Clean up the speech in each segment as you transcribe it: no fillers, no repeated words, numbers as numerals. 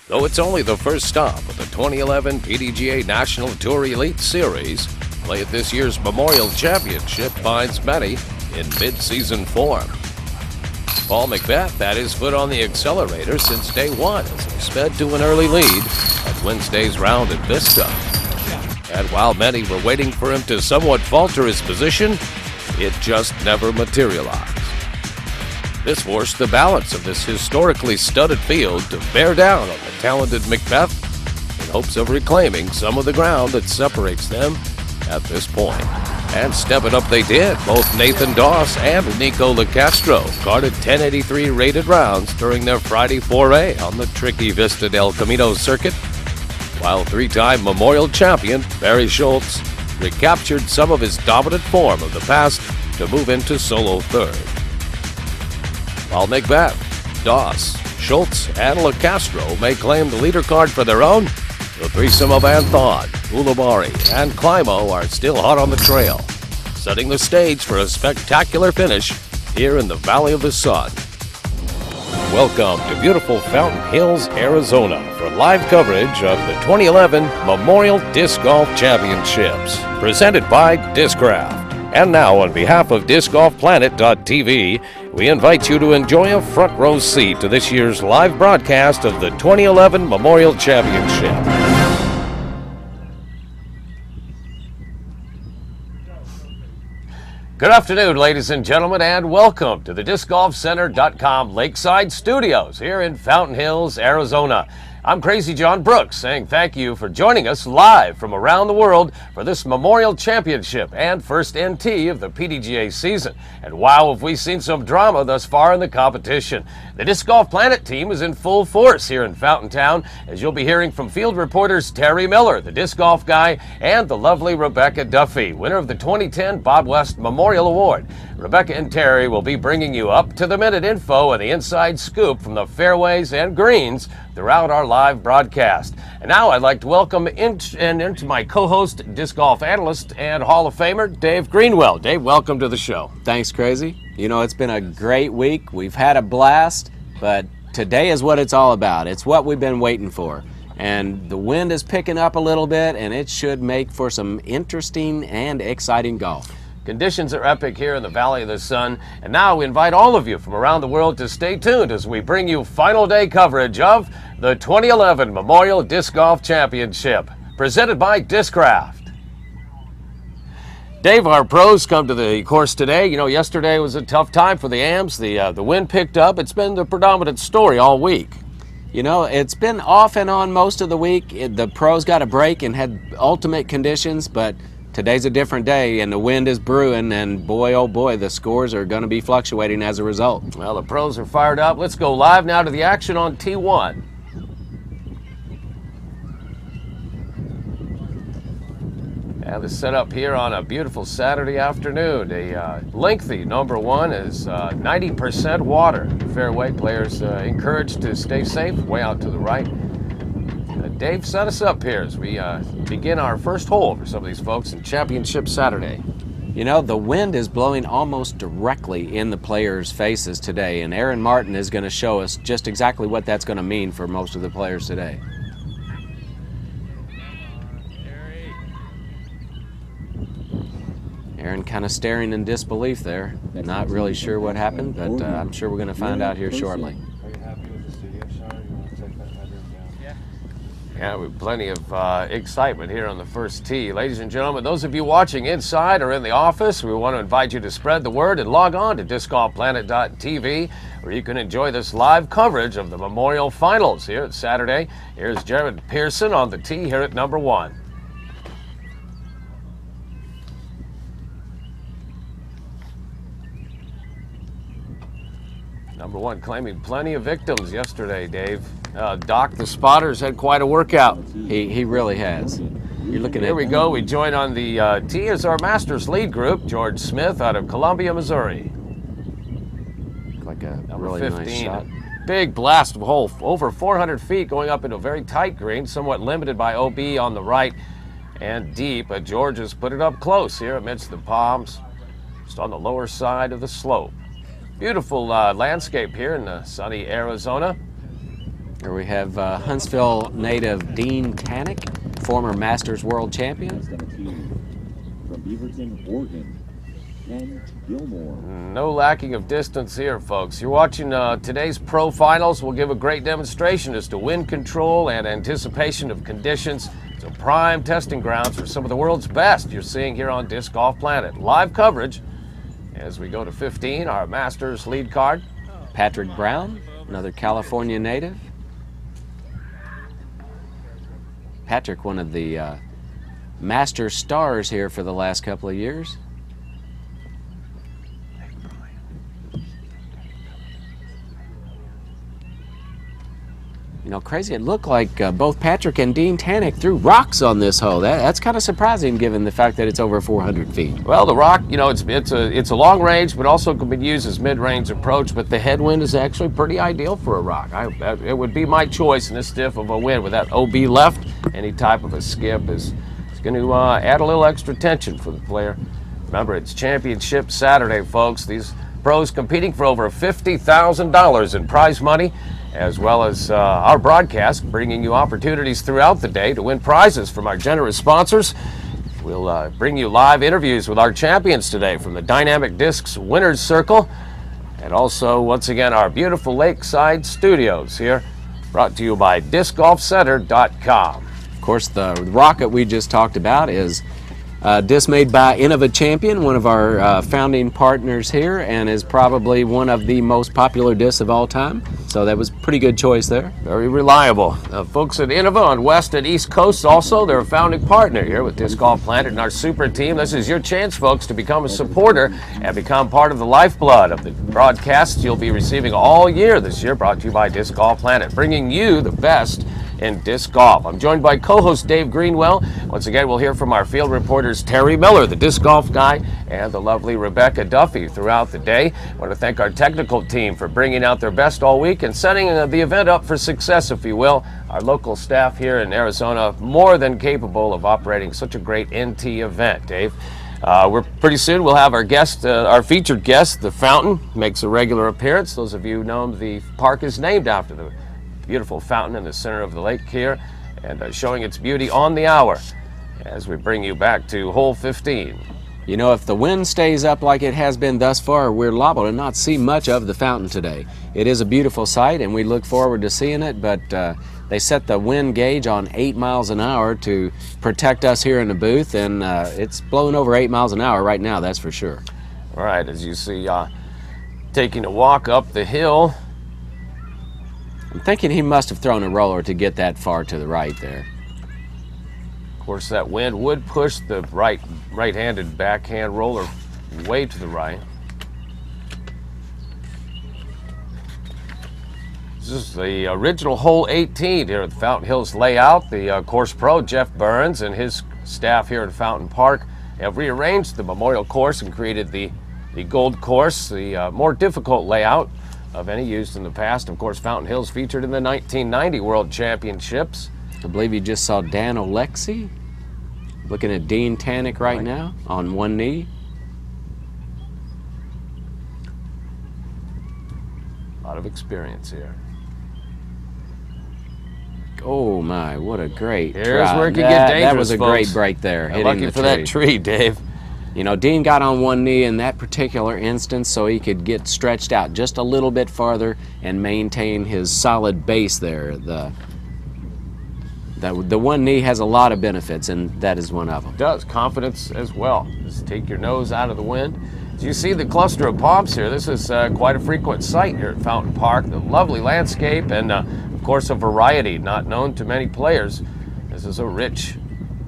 Though it's only the first stop of the 2011 PDGA National Tour Elite Series, play at this year's Memorial Championship finds many in mid-season form. Paul Macbeth had his foot on the accelerator since day one as he sped to an early lead at Wednesday's round at Vista. And while many were waiting for him to somewhat falter his position, it just never materialized. This forced the balance of this historically studded field to bear down on the talented Macbeth in hopes of reclaiming some of the ground that separates them at this point. And step it up they did. Both Nathan Doss and Nico LaCastro guarded 1083 rated rounds during their Friday foray on the tricky Vista del Camino circuit, while three-time Memorial champion Barry Schultz recaptured some of his dominant form of the past to move into solo third. While Macbeth, Doss, Schultz, and LaCastro may claim the leader card for their own, the threesome of Anthon, Ulibarri, and Climo are still hot on the trail, setting the stage for a spectacular finish here in the Valley of the Sun. Welcome to beautiful Fountain Hills, Arizona for live coverage of the 2011 Memorial Disc Golf Championships, presented by Discraft. And now, on behalf of DiscGolfPlanet.tv, we invite you to enjoy a front row seat to this year's live broadcast of the 2011 Memorial Championship. Good afternoon, ladies and gentlemen, and welcome to the DiscGolfCenter.com Lakeside Studios here in Fountain Hills, Arizona. I'm Crazy John Brooks saying thank you for joining us live from around the world for this Memorial Championship and first NT of the PDGA season. And wow, have we seen some drama thus far in the competition. The Disc Golf Planet team is in full force here in Fountain Town, as you'll be hearing from field reporters Terry Miller, the disc golf guy, and the lovely Rebecca Duffy, winner of the 2010 Bob West Memorial Award. Rebecca and Terry will be bringing you up-to-the-minute info and the inside scoop from the fairways and greens throughout our live broadcast. And now I'd like to welcome into my co-host, disc golf analyst and Hall of Famer, Dave Greenwell. Dave, welcome to the show. Thanks, Crazy. You know, it's been a great week. We've had a blast, but today is what it's all about. It's what we've been waiting for. And the wind is picking up a little bit, and it should make for some interesting and exciting golf. Conditions are epic here in the Valley of the Sun, and now we invite all of you from around the world to stay tuned as we bring you final day coverage of the 2011 Memorial Disc Golf Championship, presented by Discraft. Dave, our pros come to the course today. You know, yesterday was a tough time for the AMs. The wind picked up. It's been the predominant story all week. You know, it's been off and on most of the week. The pros got a break and had ultimate conditions, but today's a different day, and the wind is brewing, and boy, oh boy, the scores are going to be fluctuating as a result. Well, the pros are fired up. Let's go live now to the action on T1. And the setup here on a beautiful Saturday afternoon. A lengthy number one is 90% water. Fairway players encouraged to stay safe, way out to the right. Dave, set us up here as we begin our first hole for some of these folks in Championship Saturday. You know, the wind is blowing almost directly in the players' faces today, and Aaron Martin is going to show us just exactly what that's going to mean for most of the players today. Aaron kind of staring in disbelief there. Not really sure what happened, but I'm sure we're going to find out here shortly. Are you happy with the studio shot, or you want to take that header down? Yeah, we have plenty of excitement here on the first tee. Ladies and gentlemen, those of you watching inside or in the office, we want to invite you to spread the word and log on to discgolfplanet.tv, where you can enjoy this live coverage of the Memorial Finals here at Saturday. Here's Jared Pearson on the tee here at number one. Number one claiming plenty of victims yesterday, Dave. Doc, the spotters had quite a workout. He really has. You're looking at... Here we go. We join on the tee as our Masters lead group, George Smith out of Columbia, Missouri. Like a Number really 15. nice shot. Big blast of hole, over 400 feet going up into a very tight green, somewhat limited by OB on the right and deep, but George has put it up close here amidst the palms, just on the lower side of the slope. Beautiful landscape here in the sunny Arizona. Here we have Huntsville native Dean Tannick, former Masters World Champion. 17 from Beaverton, Oregon, Ken Gilmore. No lacking of distance here, folks. You're watching today's Pro Finals. We'll give a great demonstration as to wind control and anticipation of conditions. It's a prime testing grounds for some of the world's best you're seeing here on Disc Golf Planet. Live coverage as we go to 15, our Masters lead card. Patrick Brown, another California native. Patrick, one of the Masters stars here for the last couple of years. You know, crazy, it looked like both Patrick and Dean Tannick threw rocks on this hole. That's kind of surprising given the fact that it's over 400 feet. Well, the rock, you know, it's a long range, but also can be used as mid-range approach, but the headwind is actually pretty ideal for a rock. It would be my choice in this stiff of a wind with that OB left. Any type of a skip is going to add a little extra tension for the player. Remember, it's Championship Saturday, folks. These pros competing for over $50,000 in prize money, as well as our broadcast, bringing you opportunities throughout the day to win prizes from our generous sponsors. We'll bring you live interviews with our champions today from the Dynamic Discs Winners Circle, and also, once again, our beautiful lakeside studios here, brought to you by DiscGolfCenter.com. Of course, the rocket we just talked about is disc made by Innova Champion, one of our founding partners here, and is probably one of the most popular discs of all time. So that was a pretty good choice there. Very reliable. Folks at Innova on West and East Coast also, they're a founding partner here with Disc Golf Planet and our super team. This is your chance, folks, to become a supporter and become part of the lifeblood of the broadcasts you'll be receiving all year this year, brought to you by Disc Golf Planet, bringing you the best in disc golf. I'm joined by co-host Dave Greenwell. Once again, we'll hear from our field reporters Terry Miller, the disc golf guy, and the lovely Rebecca Duffy throughout the day. I want to thank our technical team for bringing out their best all week and setting the event up for success, if you will. Our local staff here in Arizona, more than capable of operating such a great NT event, Dave. We're pretty soon we'll have our guest, our featured guest, the Fountain, makes a regular appearance. Those of you who know the park is named after the beautiful fountain in the center of the lake here, and showing its beauty on the hour as we bring you back to hole 15. You know, if the wind stays up like it has been thus far, we're liable to not see much of the fountain today. It is a beautiful sight, and we look forward to seeing it, but they set the wind gauge on 8 miles an hour to protect us here in the booth, and it's blowing over 8 miles an hour right now, that's for sure. All right, as you see, taking a walk up the hill. I'm thinking he must have thrown a roller to get that far to the right there. Of course, that wind would push the right-handed backhand roller way to the right. This is the original hole 18 here at the Fountain Hills layout. The course pro, Jeff Burns, and his staff here at Fountain Park have rearranged the Memorial Course and created the Gold Course, the more difficult layout of any used in the past. Of course, Fountain Hills featured in the 1990 World Championships. I believe you just saw Dan Alexi looking at Dean Tannick right now on one knee. A lot of experience here. Oh my, what a great Here's try. where it could get dangerous, That was a folks. great break there, hitting Lucky the for tree. that tree, Dave. You know, Dean got on one knee in that particular instance so he could get stretched out just a little bit farther and maintain his solid base there. The one knee has a lot of benefits, and that is one of them. It does. Confidence as well. Just take your nose out of the wind. As you see the cluster of palms here, this is quite a frequent sight here at Fountain Park. The lovely landscape and, of course, a variety not known to many players. This is a rich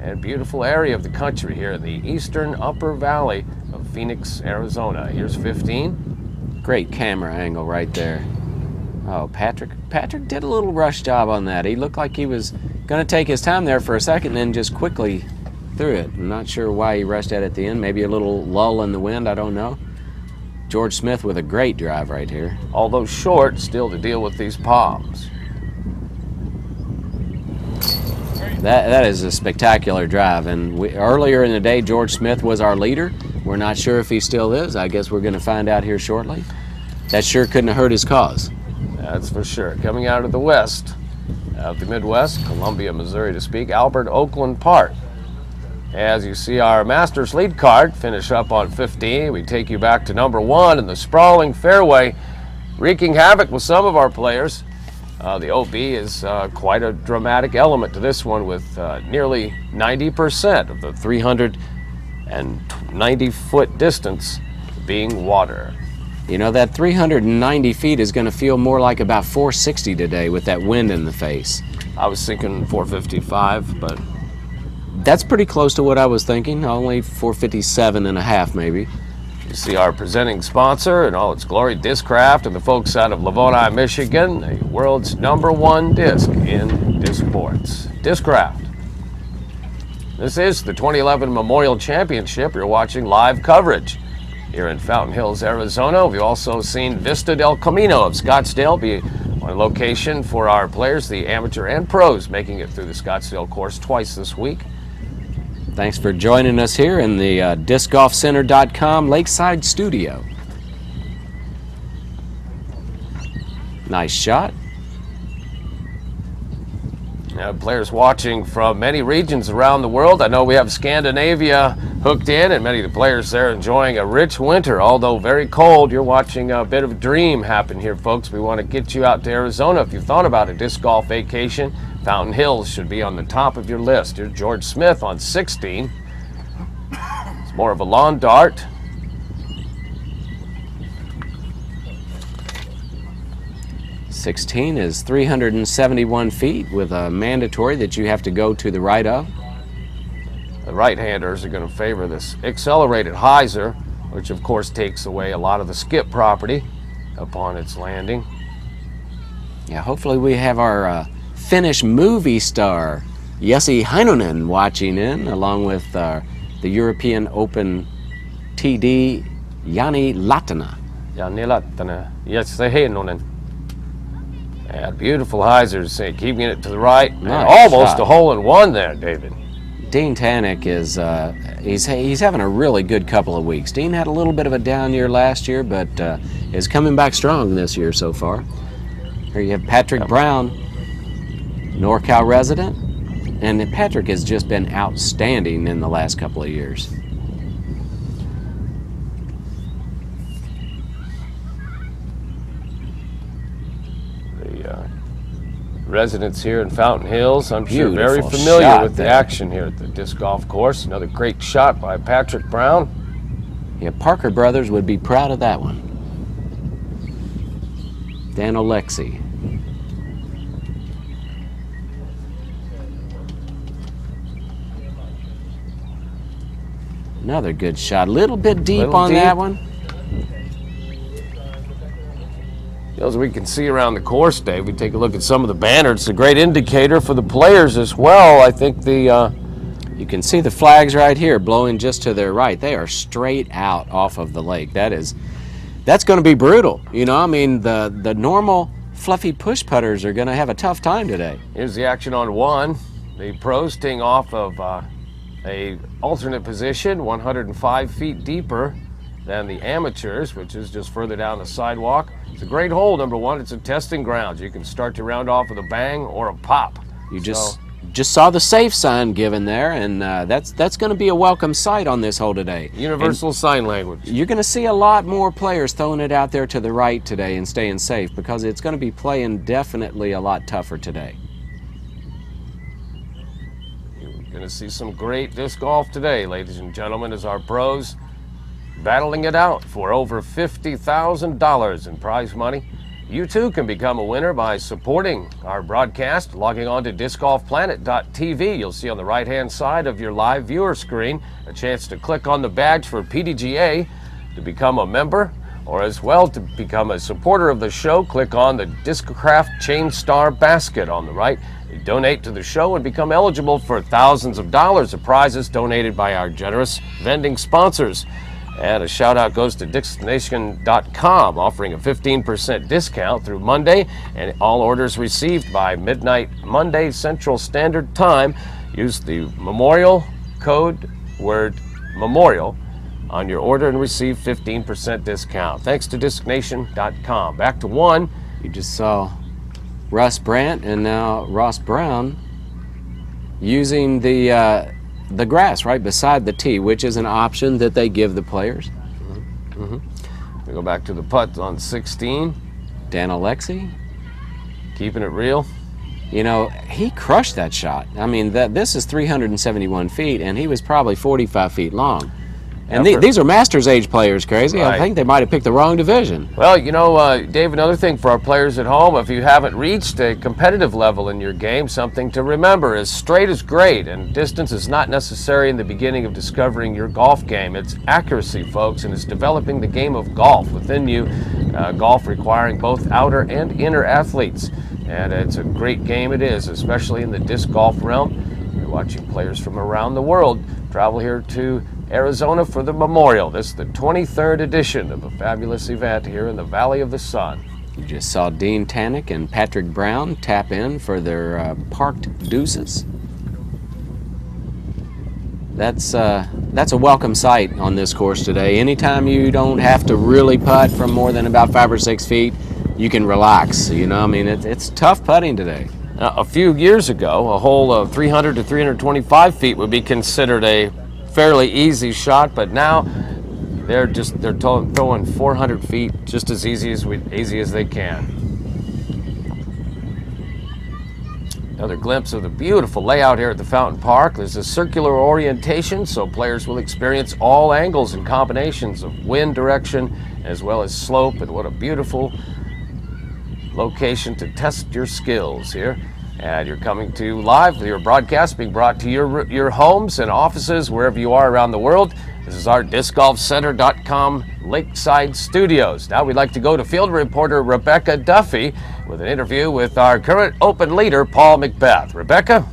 and beautiful area of the country here in the eastern upper valley of Phoenix, Arizona. Here's 15. Great camera angle right there. Oh, Patrick did a little rush job on that. He looked like he was going to take his time there for a second and then just quickly threw it. I'm not sure why he rushed that at the end. Maybe a little lull in the wind, I don't know. George Smith with a great drive right here. Although short, still to deal with these palms. That is a spectacular drive, and earlier in the day George Smith was our leader. We're not sure if he still is. I guess we're going to find out here shortly. That sure couldn't have hurt his cause. That's for sure. Coming out of the west, out of the Midwest, Columbia, Missouri to speak, Albert Oakland Park. As you see our Masters lead card finish up on 15, we take you back to number 1 in the sprawling fairway, wreaking havoc with some of our players. The OB is quite a dramatic element to this one, with nearly 90% of the 390-foot distance being water. You know, that 390 feet is going to feel more like about 460 today with that wind in the face. I was thinking 455, but that's pretty close to what I was thinking, only 457 and a half maybe. you see our presenting sponsor in all its glory, Discraft, and the folks out of Livonia, Michigan, the world's #1 disc in disc sports. Discraft. This is the 2011 Memorial Championship. You're watching live coverage here in Fountain Hills, Arizona. We've also seen Vista del Camino of Scottsdale be on location for our players, the amateur and pros, making it through the Scottsdale course twice this week. Thanks for joining us here in the discgolfcenter.com Lakeside Studio. Nice shot. Players watching from many regions around the world. I know we have Scandinavia hooked in, and many of the players there enjoying a rich winter, although very cold. You're watching a bit of a dream happen here, folks. We want to get you out to Arizona. If you've thought about a disc golf vacation, Fountain Hills should be on the top of your list. Here's George Smith on 16. It's more of a lawn dart. .16 is 371 feet with a mandatory that you have to go to the right of. The right-handers are going to favor this accelerated hyzer, which of course takes away a lot of the skip property upon its landing. Yeah, hopefully we have our Finnish movie star Jussi Heinonen watching in, along with the European Open TD Jani Lahtinen. Jani Lahtinen, Jussi Heinonen. Yeah, beautiful hyzers, keeping it to the right. Nice almost shot. a hole-in-one there, David. Dean Tannick is he's having a really good couple of weeks. Dean had a little bit of a down year last year, but is coming back strong this year so far. Here you have Patrick Brown, NorCal resident, and Patrick has just been outstanding in the last couple of years. Residents here in Fountain Hills, I'm sure Beautiful very familiar shot with the there. action here at the disc golf course. Another great shot by Patrick Brown. Yeah, Parker Brothers would be proud of that one. Dan Alexi. Another good shot. A little bit deep Little on deep. that one. As we can see around the course, Dave, we take a look at some of the banners. It's a great indicator for the players as well. I think the You can see the flags right here blowing just to their right. They are straight out off of the lake. That's going to be brutal. You know, I mean, the normal fluffy push putters are going to have a tough time today. Here's the action on one. The pros teeing off of a alternate position, 105 feet deeper than the amateurs, which is just further down the sidewalk. It's a great hole, number one. It's a testing ground. You can start your round off with a bang or a pop. You just saw the safe sign given there, and that's going to be a welcome sight on this hole today. Universal sign language. You're going to see a lot more players throwing it out there to the right today and staying safe, because it's going to be playing definitely a lot tougher today. You're going to see some great disc golf today, ladies and gentlemen, as our pros battling it out for over $50,000 in prize money. You too can become a winner by supporting our broadcast, logging on to discgolfplanet.tv. You'll see on the right-hand side of your live viewer screen a chance to click on the badge for PDGA to become a member, or as well to become a supporter of the show. Click on the Discraft Chain Star basket on the right. You donate to the show and become eligible for thousands of dollars of prizes donated by our generous vending sponsors. And a shout out goes to DiscNation.com, offering a 15% discount through Monday, and all orders received by midnight Monday Central Standard Time. Use the memorial code word memorial on your order and receive 15% discount. Thanks to DiscNation.com. Back to one. You just saw Russ Brandt and now Ross Brown using the grass right beside the tee, which is an option that they give the players. We go back to the putt on 16. Dan Alexi, keeping it real. You know, he crushed that shot. I mean, this is 371 feet, and he was probably 45 feet long. And these are Masters age players, Crazy. Right. I think they might have picked the wrong division. Well, you know, Dave, another thing for our players at home, if you haven't reached a competitive level in your game, something to remember is straight is great, and distance is not necessary in the beginning of discovering your golf game. It's accuracy, folks, and it's developing the game of golf within you, golf requiring both outer and inner athletes. And it's a great game it is, especially in the disc golf realm. You're watching players from around the world travel here to Arizona for the Memorial. This is the 23rd edition of a fabulous event here in the Valley of the Sun. You just saw Dean Tannick and Patrick Brown tap in for their parked deuces. That's a welcome sight on this course today. Anytime you don't have to really putt from more than about 5 or 6 feet, you can relax. You know, I mean, it's tough putting today. Now, a few years ago, a hole of 300 to 325 feet would be considered a fairly easy shot, but now they're throwing 400 feet just as easy as they can. Another glimpse of the beautiful layout here at the Fountain Park. There's a circular orientation, so players will experience all angles and combinations of wind direction as well as slope, and what a beautiful location to test your skills here. And you're coming to live with your broadcast being brought to your homes and offices wherever you are around the world. This is our discgolfcenter.com Lakeside Studios. Now we'd like to go to field reporter Rebecca Duffy with an interview with our current Open leader, Paul McBeth. Rebecca?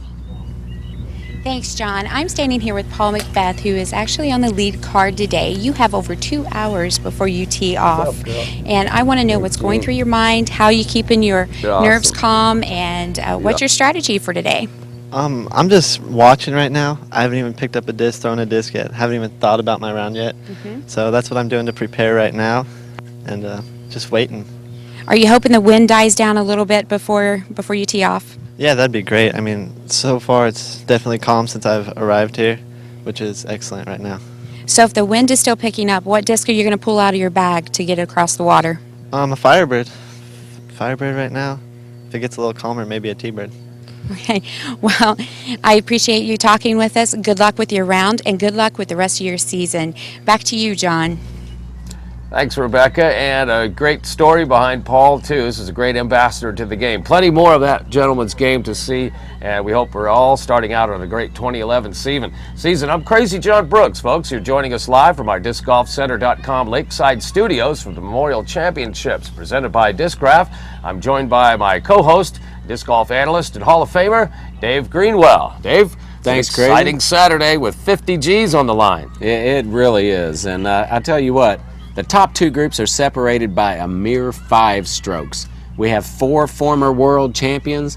Thanks, John. I'm standing here with Paul McBeth, who is actually on the lead card today. You have over 2 hours before you tee off. And I want to know what's going through your mind, how you keeping your nerves calm, and what's your strategy for today? I'm just watching right now. I haven't even picked up a disc, thrown a disc yet. Haven't even thought about my round yet. So that's what I'm doing to prepare right now, and just waiting. Are you hoping the wind dies down a little bit before you tee off? Yeah, that'd be great. I mean, so far it's definitely calm since I've arrived here, which is excellent right now. So if the wind is still picking up, what disc are you going to pull out of your bag to get across the water? A Firebird. Firebird right now. If it gets a little calmer, maybe a T-Bird. Okay. Well, I appreciate you talking with us. Good luck with your round, and good luck with the rest of your season. Back to you, John. Thanks, Rebecca, and a great story behind Paul, too. This is a great ambassador to the game. Plenty more of that gentleman's game to see, and we hope we're all starting out on a great 2011 season. I'm Crazy John Brooks, folks. You're joining us live from our DiscGolfCenter.com Lakeside Studios from the Memorial Championships presented by Discraft. I'm joined by my co-host, disc golf analyst and Hall of Famer, Dave Greenwell. Dave? Thanks, Craig. Exciting Saturday with 50 G's on the line. It really is. And I tell you what, the top two groups are separated by a mere 5 strokes. We have 4 former world champions.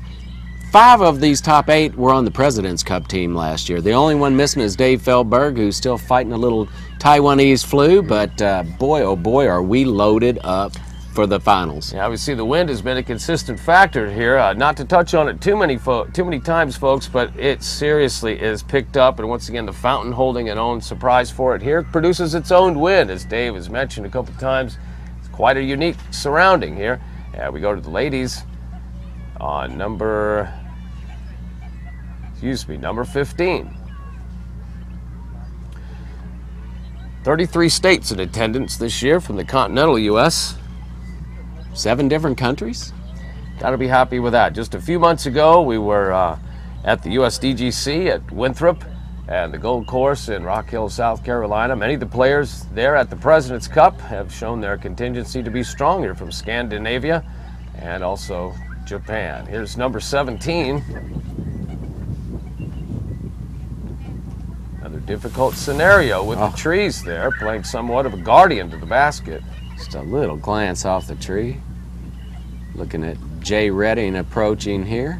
5 of these top 8 were on the President's Cup team last year. The only one missing is Dave Feldberg, who's still fighting a little Taiwanese flu, but boy, oh boy, are we loaded up for the finals. Yeah, we see the wind has been a consistent factor here. Not to touch on it too many times, folks, but it seriously is picked up. And once again, the fountain holding an own surprise for it here produces its own wind, as Dave has mentioned a couple times. It's quite a unique surrounding here. We go to the ladies on number 15. 33 states in attendance this year from the continental U.S. 7 different countries? Got to be happy with that. Just a few months ago, we were at the USDGC at Winthrop and the Gold Course in Rock Hill, South Carolina. Many of the players there at the President's Cup have shown their contingency to be strong here from Scandinavia and also Japan. Here's number 17. Another difficult scenario with the trees there, playing somewhat of a guardian to the basket. Just a little glance off the tree. Looking at Jay Redding approaching here.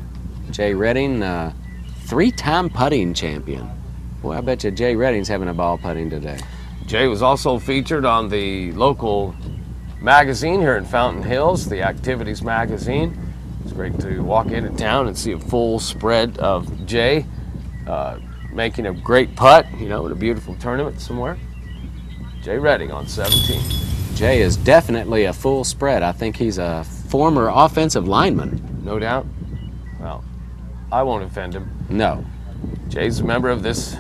Jay Redding, 3-time putting champion. Boy, I bet you Jay Redding's having a ball putting today. Jay was also featured on the local magazine here in Fountain Hills, the Activities magazine. It's great to walk into town and see a full spread of Jay making a great putt, in a beautiful tournament somewhere. Jay Redding on 17. Jay is definitely a full spread. I think he's a former offensive lineman. No doubt. Well, I won't offend him. No. Jay's a member of this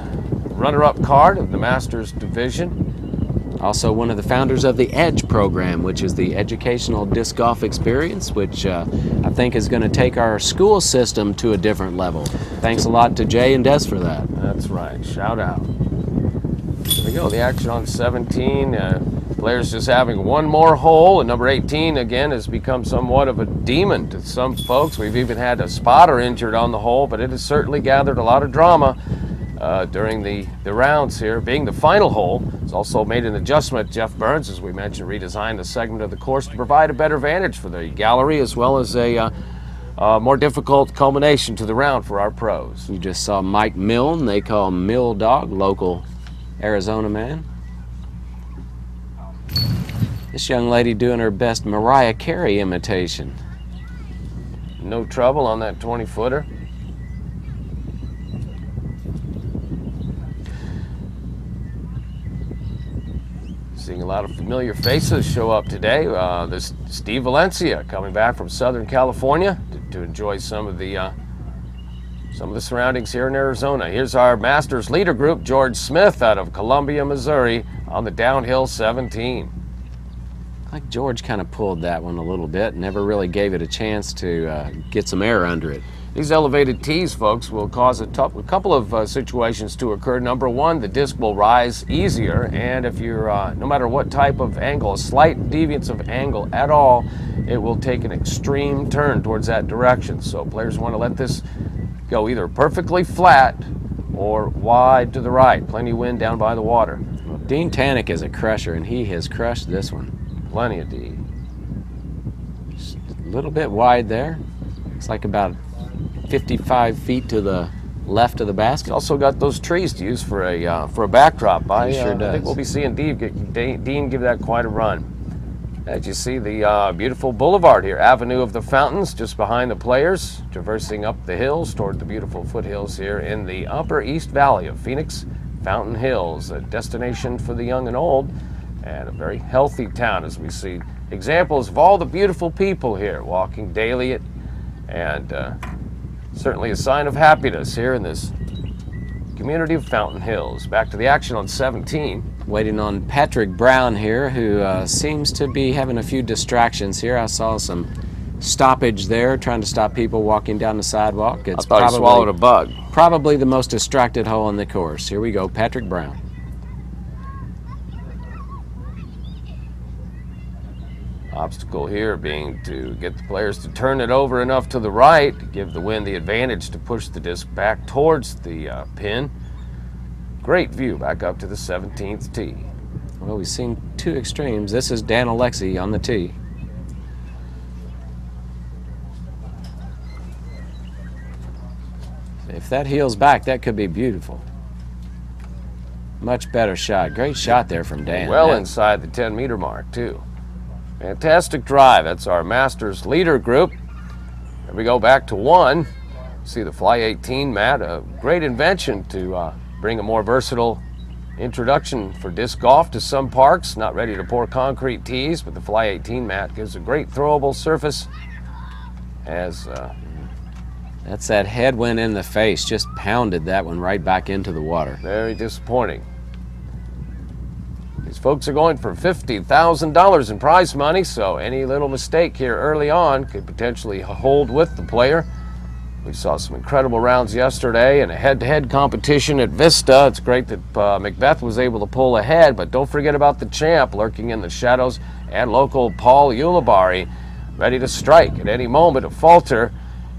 runner-up card of the Masters division. Also one of the founders of the EDGE program, which is the Educational Disc Golf Experience, which I think is going to take our school system to a different level. Thanks a lot to Jay and Des for that. That's right. Shout out. There we go. The action on 17. Players just having one more hole, and number 18 again has become somewhat of a demon to some folks. We've even had a spotter injured on the hole, but it has certainly gathered a lot of drama during the rounds here. Being the final hole, it's also made an adjustment. Jeff Burns, as we mentioned, redesigned a segment of the course to provide a better vantage for the gallery, as well as a more difficult culmination to the round for our pros. You just saw Mike Milne, they call him Mill Dog, local Arizona man. This young lady doing her best Mariah Carey imitation. No trouble on that 20-footer. Seeing a lot of familiar faces show up today. This Steve Valencia coming back from Southern California to enjoy some of the surroundings here in Arizona. Here's our Masters leader group, George Smith out of Columbia, Missouri, on the downhill 17. I think George kind of pulled that one a little bit, never really gave it a chance to get some air under it. These elevated tees, folks, will cause a couple of situations to occur. Number one, the disc will rise easier, and if you're, no matter what type of angle, a slight deviance of angle at all, it will take an extreme turn towards that direction. So players want to let this go either perfectly flat or wide to the right. Plenty of wind down by the water. Well, Dean Tannick is a crusher, and he has crushed this one. Plenty of D. Just a little bit wide there. It's like about 55 feet to the left of the basket. It's also got those trees to use for a backdrop. It sure does. I think we'll be seeing Dean give that quite a run. As you see the beautiful boulevard here, Avenue of the Fountains, just behind the players, traversing up the hills toward the beautiful foothills here in the Upper East Valley of Phoenix. Fountain Hills, a destination for the young and old, and a very healthy town, as we see examples of all the beautiful people here walking daily, and certainly a sign of happiness here in this community of Fountain Hills. Back to the action on 17. Waiting on Patrick Brown here, who seems to be having a few distractions here. I saw some stoppage there, trying to stop people walking down the sidewalk. I thought he swallowed a bug. Probably the most distracted hole in the course. Here we go, Patrick Brown. Obstacle here being to get the players to turn it over enough to the right to give the wind the advantage to push the disc back towards the pin. Great view back up to the 17th tee. Well, we've seen two extremes. This is Dan Alexi on the tee. If that heels back, that could be beautiful. Much better shot. Great shot there from Dan. Well inside the 10-meter mark, too. Fantastic drive. That's our Masters leader group. Here we go back to 1. See the Fly 18 mat, a great invention to bring a more versatile introduction for disc golf to some parks. Not ready to pour concrete tees, but the Fly 18 mat gives a great throwable surface. That's that headwind in the face. Just pounded that one right back into the water. Very disappointing. These folks are going for $50,000 in prize money, so any little mistake here early on could potentially hold with the player. We saw some incredible rounds yesterday in a head-to-head competition at Vista. It's great that Macbeth was able to pull ahead, but don't forget about the champ lurking in the shadows and local Paul Ulibarri, ready to strike at any moment to falter,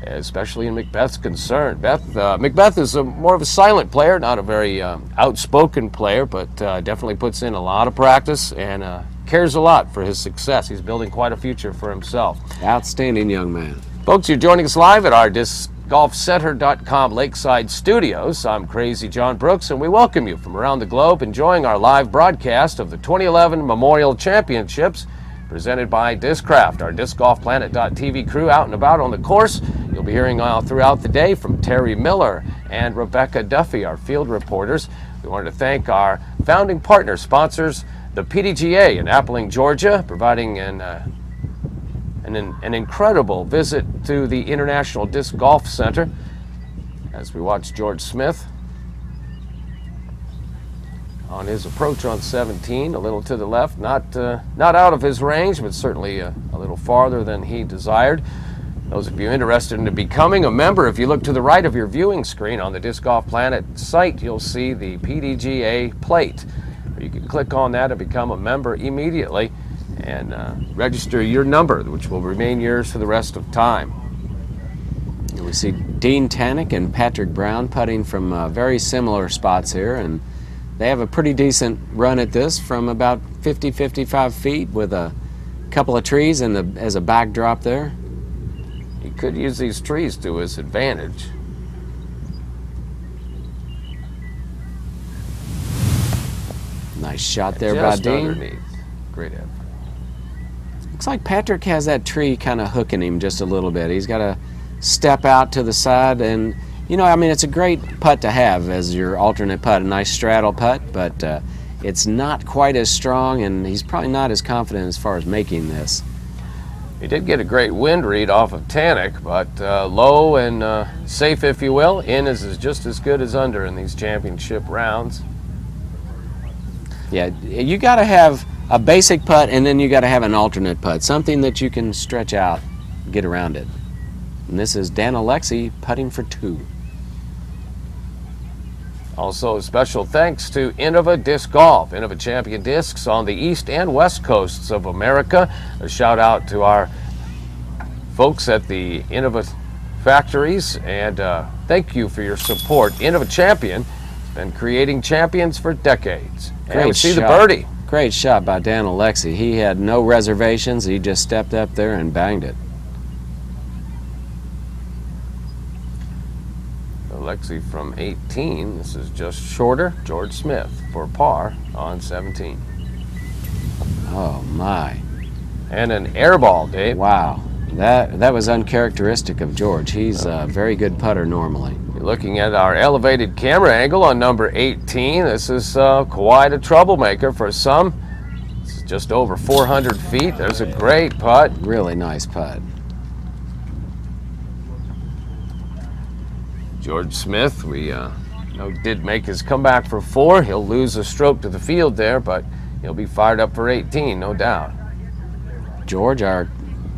especially in Macbeth's concern. Macbeth is more of a silent player, not a very outspoken player, but definitely puts in a lot of practice and cares a lot for his success. He's building quite a future for himself. Outstanding young man. Folks, you're joining us live at our discgolfcenter.com Lakeside Studios. I'm Crazy John Brooks, and we welcome you from around the globe enjoying our live broadcast of the 2011 Memorial Championships presented by Discraft, our discgolfplanet.tv crew out and about on the course. You'll be hearing throughout the day from Terry Miller and Rebecca Duffy, our field reporters. We wanted to thank our founding partner sponsors, the PDGA in Appling, Georgia, providing an incredible visit to the International Disc Golf Center as we watch George Smith on his approach on 17, a little to the left, not out of his range, but certainly a little farther than he desired. Those of you interested in becoming a member, if you look to the right of your viewing screen on the Disc Golf Planet site, you'll see the PDGA plate. You can click on that and become a member immediately and register your number, which will remain yours for the rest of time. We see Dean Tannick and Patrick Brown putting from very similar spots here, and they have a pretty decent run at this from about 50-55 feet with a couple of trees and as a backdrop there. He could use these trees to his advantage. Nice shot there by Dean. Underneath. Great effort. Looks like Patrick has that tree kind of hooking him just a little bit. He's got to step out to the side, and you know, I mean, it's a great putt to have as your alternate putt, a nice straddle putt, but it's not quite as strong, and he's probably not as confident as far as making this. He did get a great wind read off of Tannick, but low and safe, if you will. In is just as good as under in these championship rounds. Yeah, you got to have a basic putt, and then you got to have an alternate putt, something that you can stretch out, get around it. And this is Dan Alexi putting for 2. Also, a special thanks to Innova Disc Golf, Innova Champion Discs on the east and west coasts of America. A shout out to our folks at the Innova factories, and thank you for your support. Innova Champion has been creating champions for decades. And we see the birdie. Great shot by Dan Alexi. He had no reservations. He just stepped up there and banged it. Alexi from 18. This is just shorter. George Smith for par on 17. Oh my. And an air ball, Dave. Wow. That was uncharacteristic of George. He's a very good putter normally. You're looking at our elevated camera angle on number 18. This is quite a troublemaker for some. This is just over 400 feet. There's a great putt. Really nice putt. George Smith, we did make his comeback for 4. He'll lose a stroke to the field there, but he'll be fired up for 18, no doubt. George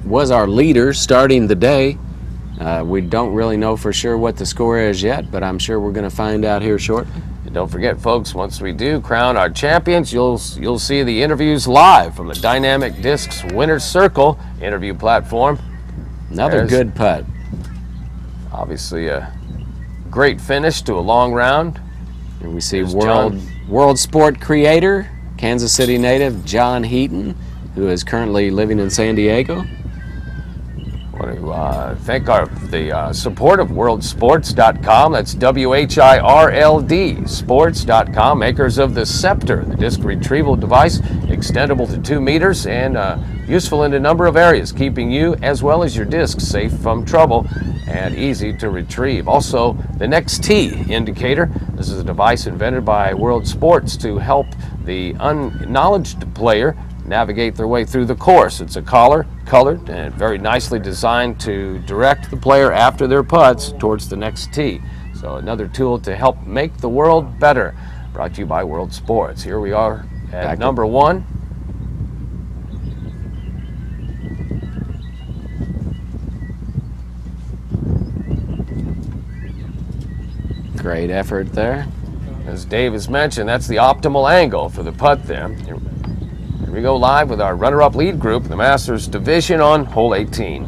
was our leader starting the day. We don't really know for sure what the score is yet, but I'm sure we're going to find out here shortly. Don't forget, folks, once we do crown our champions, you'll see the interviews live from the Dynamic Discs Winner's Circle interview platform. Another good putt. Obviously a great finish to a long round. Here we see Here's world sport creator, Kansas City native John Heaton, who is currently living in San Diego. I want to thank the support of worldsports.com. That's WHIRLD sports.com, makers of the Scepter, the disc retrieval device, extendable to 2 meters and useful in a number of areas, keeping you as well as your discs safe from trouble and easy to retrieve. Also, the Next Tee indicator. This is a device invented by World Sports to help the unknowledged player navigate their way through the course. It's a collar, colored, and very nicely designed to direct the player after their putts towards the next tee. So another tool to help make the world better. Brought to you by World Sports. Here we are at number 1. Great effort there. As Dave has mentioned, that's the optimal angle for the putt there. Here we go live with our runner-up lead group, the Masters Division on hole 18.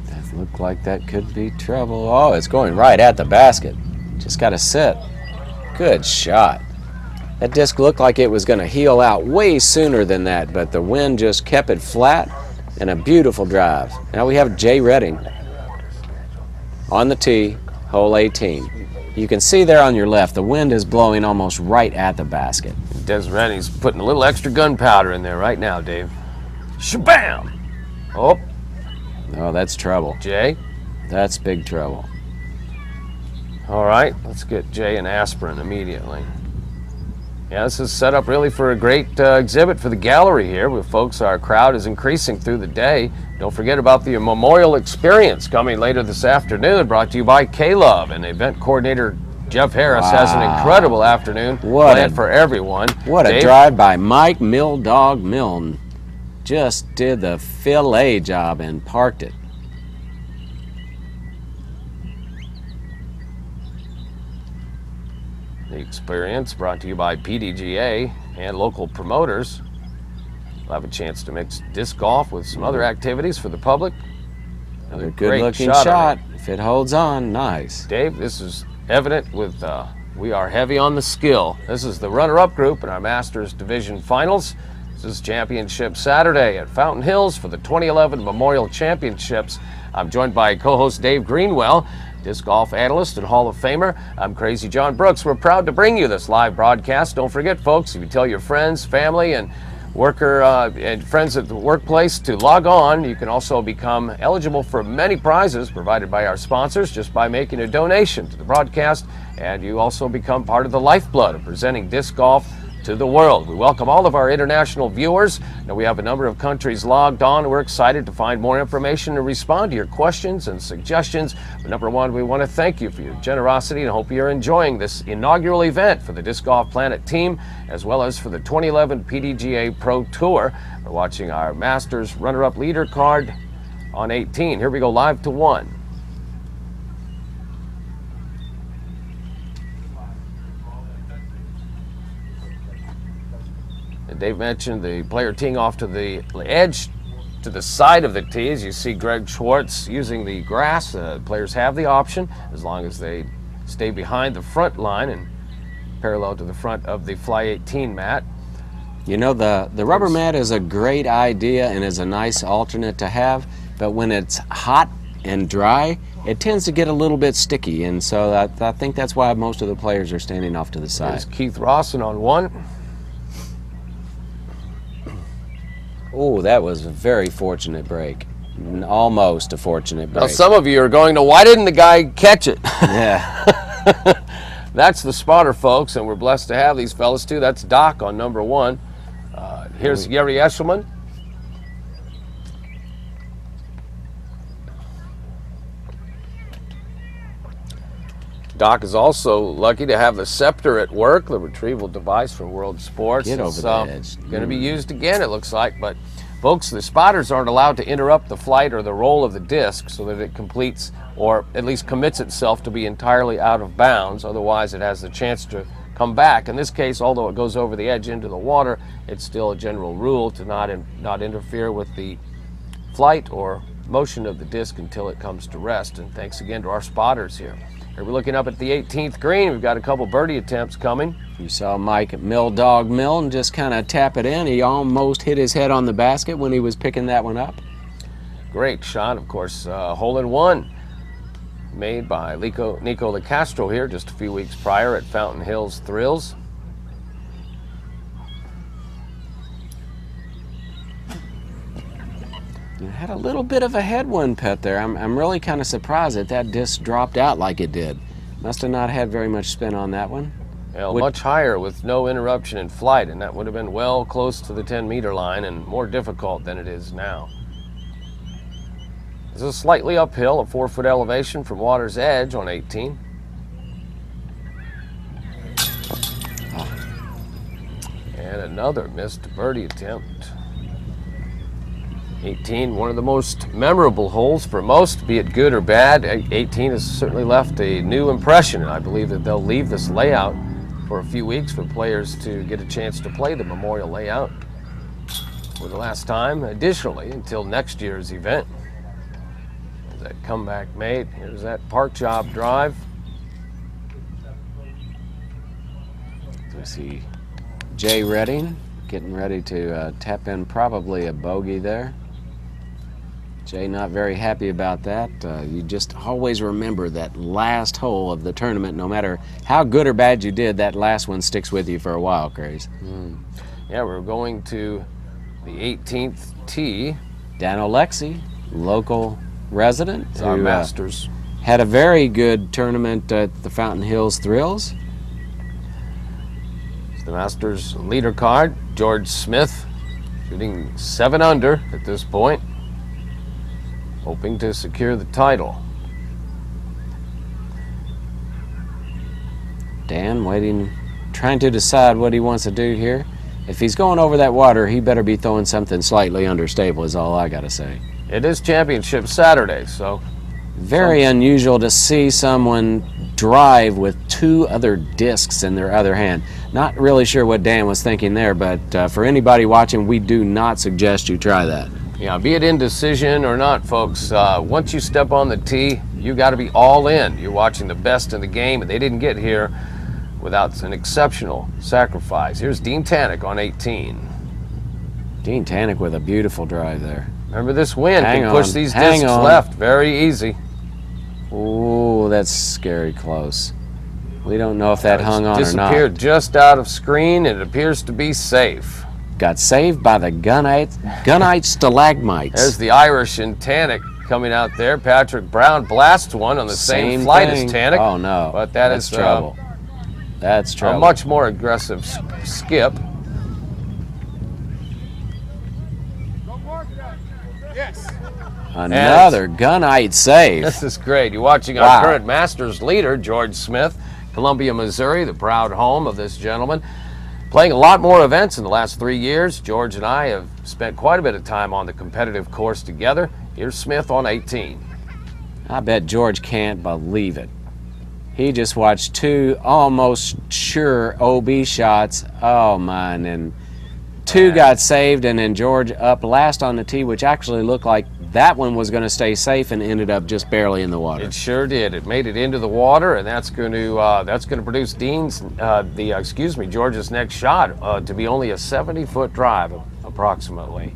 That looked like that could be trouble. Oh, it's going right at the basket. Just got to sit. Good shot. That disc looked like it was going to heel out way sooner than that, but the wind just kept it flat, and a beautiful drive. Now we have Jay Redding on the tee, hole 18. You can see there on your left, the wind is blowing almost right at the basket. Des Redding's putting a little extra gunpowder in there right now, Dave. Shabam! Oh, that's trouble. Jay? That's big trouble. All right, let's get Jay an aspirin immediately. Yeah, this is set up really for a great exhibit for the gallery here. With folks, our crowd is increasing through the day. Don't forget about the Memorial Experience coming later this afternoon, brought to you by K-Love, and event coordinator Jeff Harris has an incredible afternoon planned for everyone. What a drive by Mike Milldog Milne. Just did the fillet job and parked it. The experience brought to you by PDGA and local promoters. We'll have a chance to mix disc golf with some other activities for the public. Another good-looking shot. If it holds on, nice. Dave, this is evident with we are heavy on the skill. This is the runner-up group in our Masters Division Finals. This is Championship Saturday at Fountain Hills for the 2011 Memorial Championships. I'm joined by co-host Dave Greenwell, disc golf analyst and Hall of Famer. I'm Crazy John Brooks. We're proud to bring you this live broadcast. Don't forget, folks, if you tell your friends, family, and and friends at the workplace to log on, you can also become eligible for many prizes provided by our sponsors just by making a donation to the broadcast, and you also become part of the lifeblood of presenting disc golf to the world. We welcome all of our international viewers. Now we have a number of countries logged on. We're excited to find more information and respond to your questions and suggestions. But number one, we want to thank you for your generosity and hope you're enjoying this inaugural event for the Disc Golf Planet team, as well as for the 2011 PDGA Pro Tour. We're watching our Masters runner-up leader card on 18. Here we go live to 1. Dave mentioned the player teeing off to the edge, to the side of the tee. As you see Greg Schwartz using the grass. Players have the option as long as they stay behind the front line and parallel to the front of the Fly 18 mat. You know, the rubber mat is a great idea and is a nice alternate to have, but when it's hot and dry, it tends to get a little bit sticky, and so I think that's why most of the players are standing off to the side. There's Keith Rawson on 1. Oh, that was a very fortunate break. Almost a fortunate break. Now, some of you are going to, why didn't the guy catch it? Yeah. That's the spotter, folks, and we're blessed to have these fellas, too. That's Doc on number 1. Here's Yeri Eshelman. Doc is also lucky to have the Scepter at work, the retrieval device from World Sports. Get over the edge. Going to be used again, it looks like, but Folks, the spotters aren't allowed to interrupt the flight or the roll of the disc so that it completes or at least commits itself to be entirely out of bounds. Otherwise, it has the chance to come back. In this case, although it goes over the edge into the water, it's still a general rule to not interfere with the flight or motion of the disc until it comes to rest. And thanks again to our spotters here. Here we're looking up at the 18th green. We've got a couple birdie attempts coming. You saw Mike at Mill Dog Mill and just kind of tap it in. He almost hit his head on the basket when he was picking that one up. Great shot, of course, hole in one made by Nico LeCastro here just a few weeks prior at Fountain Hills Thrills. You had a little bit of a headwind, Pet, there. I'm really kind of surprised that disc dropped out like it did. Must have not had very much spin on that one. Yeah, much higher with no interruption in flight, and that would have been well close to the 10-meter line and more difficult than it is now. This is slightly uphill, a 4-foot elevation from water's edge on 18. And another missed birdie attempt. 18, one of the most memorable holes for most, be it good or bad. 18 has certainly left a new impression, and I believe that they'll leave this layout for a few weeks for players to get a chance to play the Memorial layout for the last time. Additionally, until next year's event. That comeback made. Here's that park job drive. So we see Jay Redding getting ready to tap in probably a bogey there. Jay not very happy about that. You just always remember that last hole of the tournament, no matter how good or bad you did, that last one sticks with you for a while, Craze. Yeah, we're going to the 18th tee. Dan Alexi, local resident, It's our Masters. Had a very good tournament at the Fountain Hills Thrills. It's the Masters leader card. George Smith shooting 7 under at this point, hoping to secure the title. Dan waiting, trying to decide what he wants to do here. If he's going over that water, he better be throwing something slightly understable is all I gotta say. It is Championship Saturday, so very unusual to see someone drive with 2 other discs in their other hand. Not really sure what Dan was thinking there, but for anybody watching, we do not suggest you try that. yeah, be it indecision or not, folks, once you step on the tee, you got to be all in. You're watching the best in the game, and they didn't get here without an exceptional sacrifice. Here's Dean Tannick on 18. Dean Tannick with a beautiful drive there. Remember, this wind Hang can push on, these hang discs on. left very easy. Ooh, that's scary close. We don't know if that hung on or not. Disappeared just out of screen. It appears to be safe. Got saved by the gunite stalagmites. There's the Irish in Tannick coming out there. Patrick Brown blasts one on the same flight thing. as Tannick. Oh no, But that's trouble. That's a trouble. much more aggressive skip. Another gunite save. This is great. You're watching our current Masters leader, George Smith, Columbia, Missouri, the proud home of this gentleman. Playing a lot more events in the last 3 years. George and I have spent quite a bit of time on the competitive course together. Here's Smith on 18. I bet George can't believe it. He just watched 2 almost sure OB shots. Oh, man. And 2 got saved, and then George up last on the tee, which actually looked like that one was going to stay safe and ended up just barely in the water. It sure did. It made it into the water, and that's going to produce George's next shot to be only a 70-foot drive, approximately.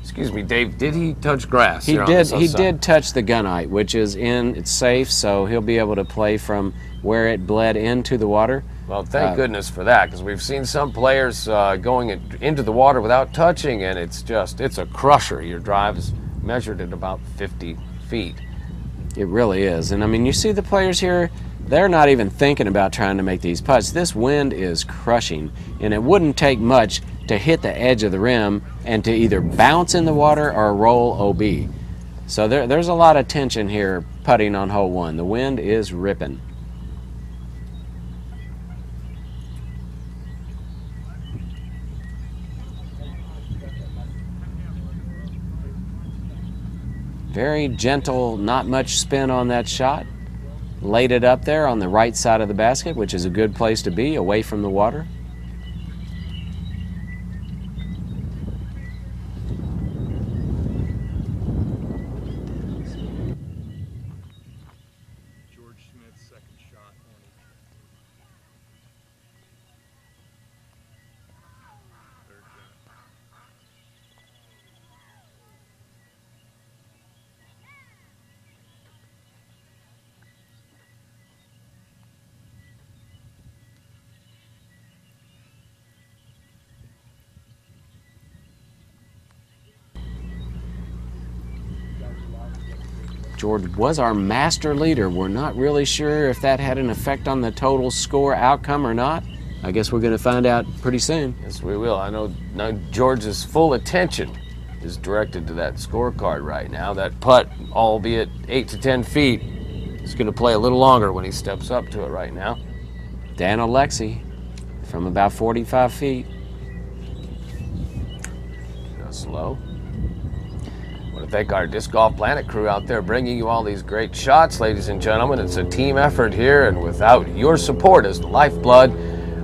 Excuse me, Dave. Did he touch grass? He did. He did touch the gunite, which is in. It's safe, so he'll be able to play from where it bled into the water. Well, thank goodness for that, because we've seen some players going into the water without touching, and it's a crusher. Your drive is measured at about 50 feet. It really is. And I mean, you see the players here, they're not even thinking about trying to make these putts. This wind is crushing, and it wouldn't take much to hit the edge of the rim and to either bounce in the water or roll OB. So there's a lot of tension here putting on hole 1. The wind is ripping. Very gentle, not much spin on that shot. Laid it up there on the right side of the basket, which is a good place to be, away from the water. George Smith's second shot. Third shot. George was our master leader. We're not really sure if that had an effect on the total score outcome or not. I guess we're going to find out pretty soon. Yes, we will. I know now George's full attention is directed to that scorecard right now. That putt, albeit 8 to 10 feet, is going to play a little longer when he steps up to it right now. Dan Alexi from about 45 feet. Just low. I want to thank our Disc Golf Planet crew out there bringing you all these great shots, ladies and gentlemen. It's a team effort here, and without your support as the lifeblood,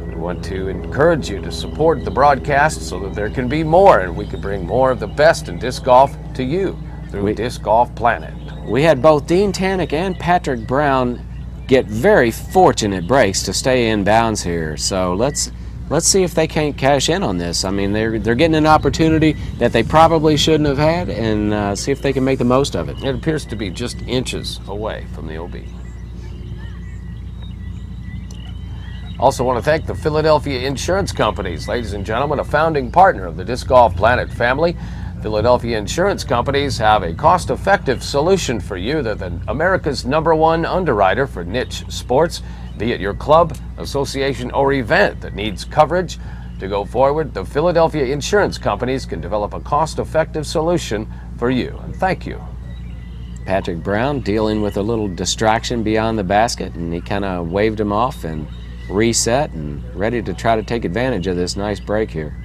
we want to encourage you to support the broadcast so that there can be more and we can bring more of the best in disc golf to you through Disc Golf Planet. We had both Dean Tannick and Patrick Brown get very fortunate breaks to stay in bounds here. So let's see if they can't cash in on this. I mean, they're getting an opportunity that they probably shouldn't have had, and see if they can make the most of it. It appears to be just inches away from the OB. Also want to thank the Philadelphia Insurance Companies, ladies and gentlemen, a founding partner of the Disc Golf Planet family. Philadelphia Insurance Companies have a cost-effective solution for you. They're America's #1 underwriter for niche sports. Be it your club, association, or event that needs coverage to go forward, the Philadelphia Insurance Companies can develop a cost-effective solution for you. And thank you. Patrick Brown dealing with a little distraction beyond the basket, and he kind of waved him off and reset and ready to try to take advantage of this nice break here.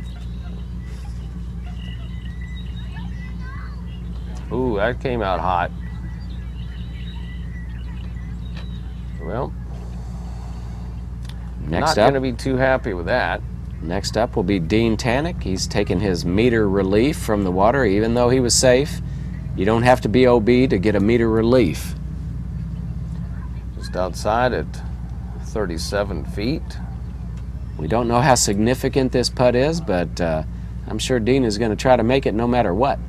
Ooh, that came out hot. Well, not going to be too happy with that. Next up will be Dean Tannick. He's taken his meter relief from the water, even though he was safe. You don't have to be OB to get a meter relief. Just outside at 37 feet. We don't know how significant this putt is, but I'm sure Dean is going to try to make it no matter what.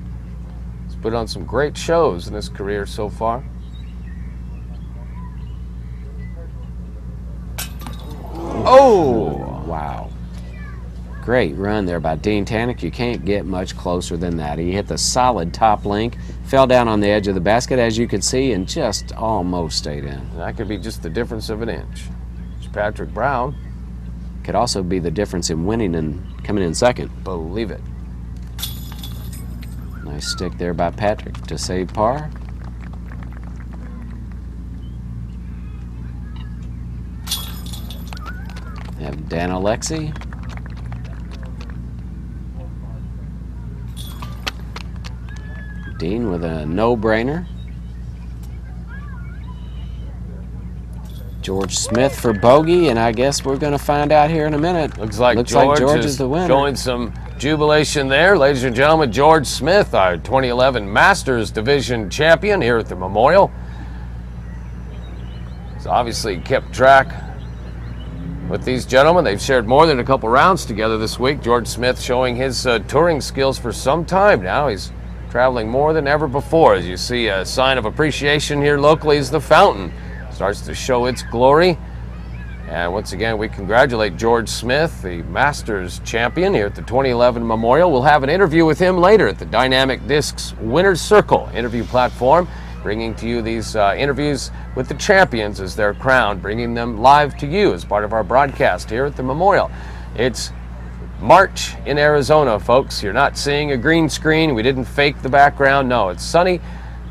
He's put on some great shows in his career so far. Oh! Wow. Great run there by Dean Tannick. You can't get much closer than that. He hit the solid top link, fell down on the edge of the basket, as you could see, and just almost stayed in. And that could be just the difference of an inch. It's Patrick Brown. Could also be the difference in winning and coming in second. Believe it. Nice stick there by Patrick to save par. Have Dan Alexi. Dean with a no-brainer. George Smith for bogey, and I guess we're going to find out here in a minute. Looks like George is the winner. Showing some jubilation there. Ladies and gentlemen, George Smith, our 2011 Masters Division champion here at the Memorial. He's obviously kept track with these gentlemen. They've shared more than a couple rounds together this week. George Smith showing his touring skills for some time now. He's traveling more than ever before. As you see, a sign of appreciation here locally as the fountain starts to show its glory. And once again, we congratulate George Smith, the Masters champion here at the 2011 Memorial. We'll have an interview with him later at the Dynamic Discs Winner's Circle interview platform, bringing to you these interviews with the champions as they're crowned, bringing them live to you as part of our broadcast here at the Memorial. It's March in Arizona, folks. You're not seeing a green screen. We didn't fake the background. No, it's sunny,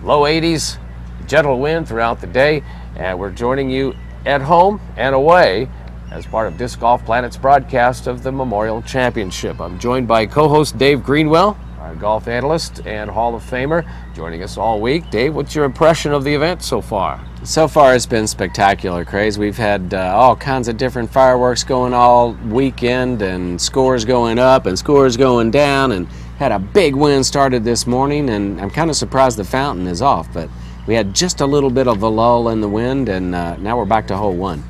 low 80s, gentle wind throughout the day, and we're joining you at home and away as part of Disc Golf Planet's broadcast of the Memorial Championship. I'm joined by co-host Dave Greenwell, our golf analyst and Hall of Famer, joining us all week. Dave, what's your impression of the event so far? So far, it's been spectacular, Craze. We've had all kinds of different fireworks going all weekend, and scores going up and scores going down, and had a big wind started this morning, and I'm kind of surprised the fountain is off, but we had just a little bit of a lull in the wind, and now we're back to hole one.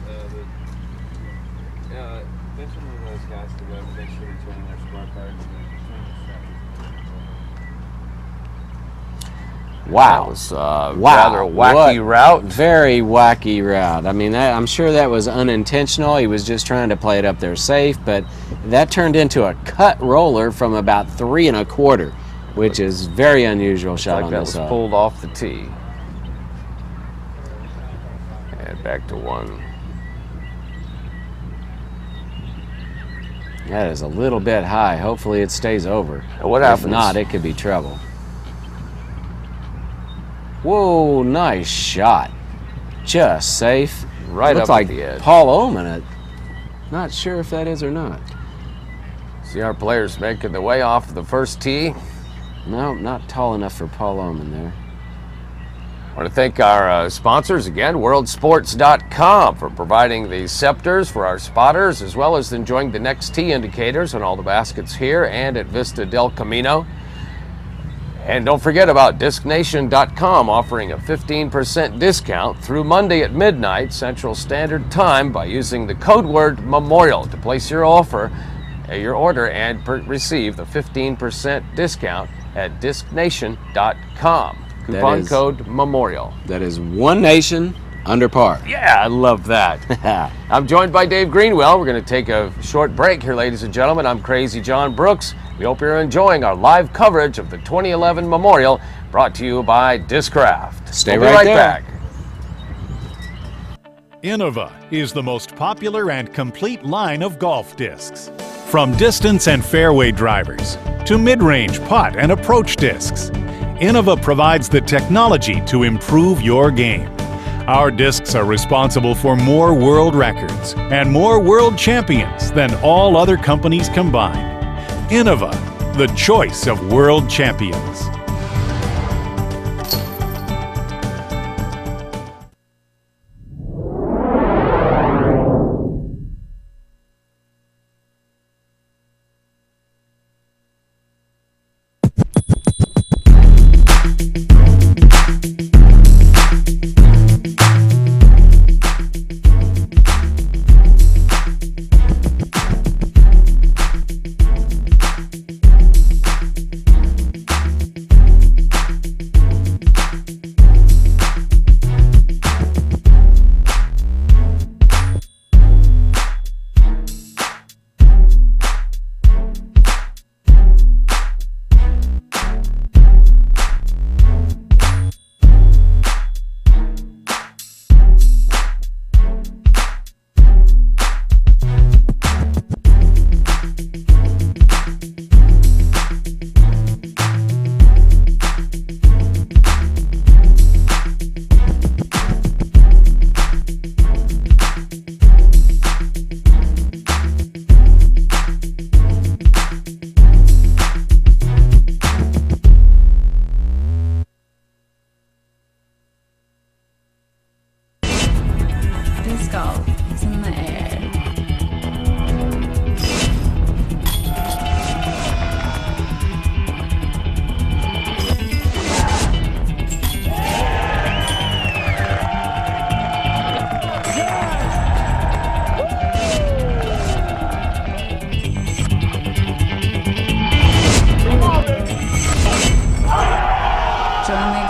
Wow. That was rather wacky route. Very wacky route. I mean, I'm sure that was unintentional. He was just trying to play it up there safe, but that turned into a cut roller from about 3 1/4, which is very unusual shot on this that was hole. pulled off the tee. And back to one. That is a little bit high. Hopefully it stays over. Now what If happens? not, it could be trouble. Whoa, nice shot. Just safe. Right Looks up like at the edge. Paul Oman. Not sure if that is or not. See our players making their way off the first tee. No, not tall enough for Paul Oman there. I want to thank our sponsors again, worldsports.com, for providing the scepters for our spotters, as well as enjoying the next tee indicators on all the baskets here and at Vista del Camino. And don't forget about DiscNation.com, offering a 15% discount through Monday at midnight Central Standard Time by using the code word MEMORIAL to place your order and receive the 15% discount at DiscNation.com. Coupon code MEMORIAL. That is one nation under par. Yeah, I love that. I'm joined by Dave Greenwell. We're going to take a short break here, ladies and gentlemen. I'm Crazy John Brooks. We hope you're enjoying our live coverage of the 2011 Memorial, brought to you by Discraft. Stay We'll be right right there. back. Innova is the most popular and complete line of golf discs. From distance and fairway drivers to mid-range putt and approach discs, Innova provides the technology to improve your game. Our discs are responsible for more world records and more world champions than all other companies combined. Innova, the choice of world champions.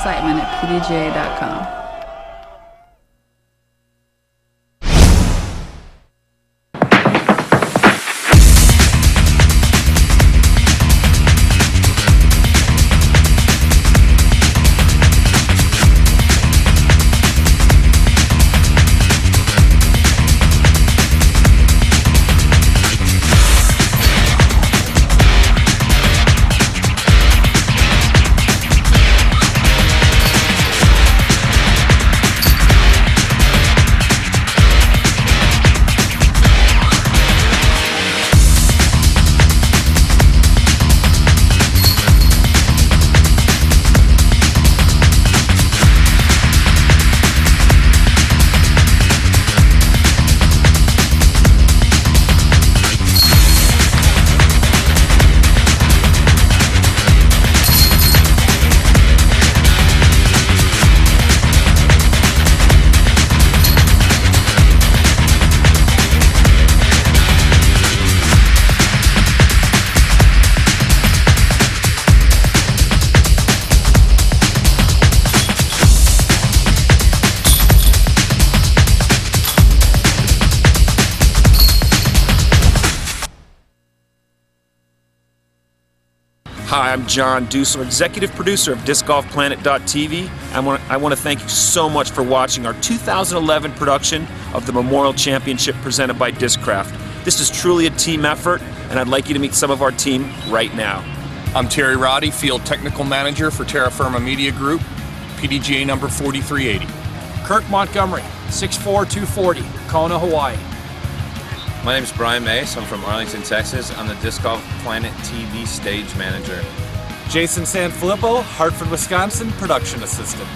excitement at PDGA.com. Hi, I'm John Dusel, executive producer of DiscGolfPlanet.tv. I want to thank you so much for watching our 2011 production of the Memorial Championship presented by Discraft. This is truly a team effort, and I'd like you to meet some of our team right now. I'm Terry Roddy, Field Technical Manager for Terra Firma Media Group, PDGA number 4380. Kirk Montgomery, 6'4", 240, Kona, Hawaii. My name is Brian Mace. I'm from Arlington, Texas. I'm the Disc Golf Planet TV stage manager. Jason Sanfilippo, Hartford, Wisconsin, production assistant.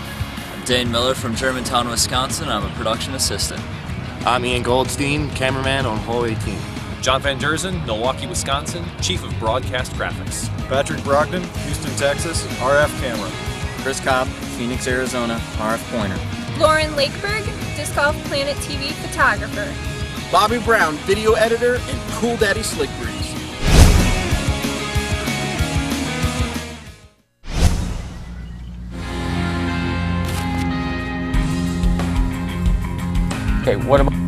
I'm Dane Miller from Germantown, Wisconsin. I'm a production assistant. I'm Ian Goldstein, cameraman on hole 18. John Van Derzen, Milwaukee, Wisconsin, Chief of Broadcast Graphics. Patrick Brogdon, Houston, Texas, RF camera. Chris Cobb, Phoenix, Arizona, RF pointer. Lauren Lakeberg, Disc Golf Planet TV photographer. Bobby Brown, video editor and Cool Daddy Slick Breeze. Okay, what am I?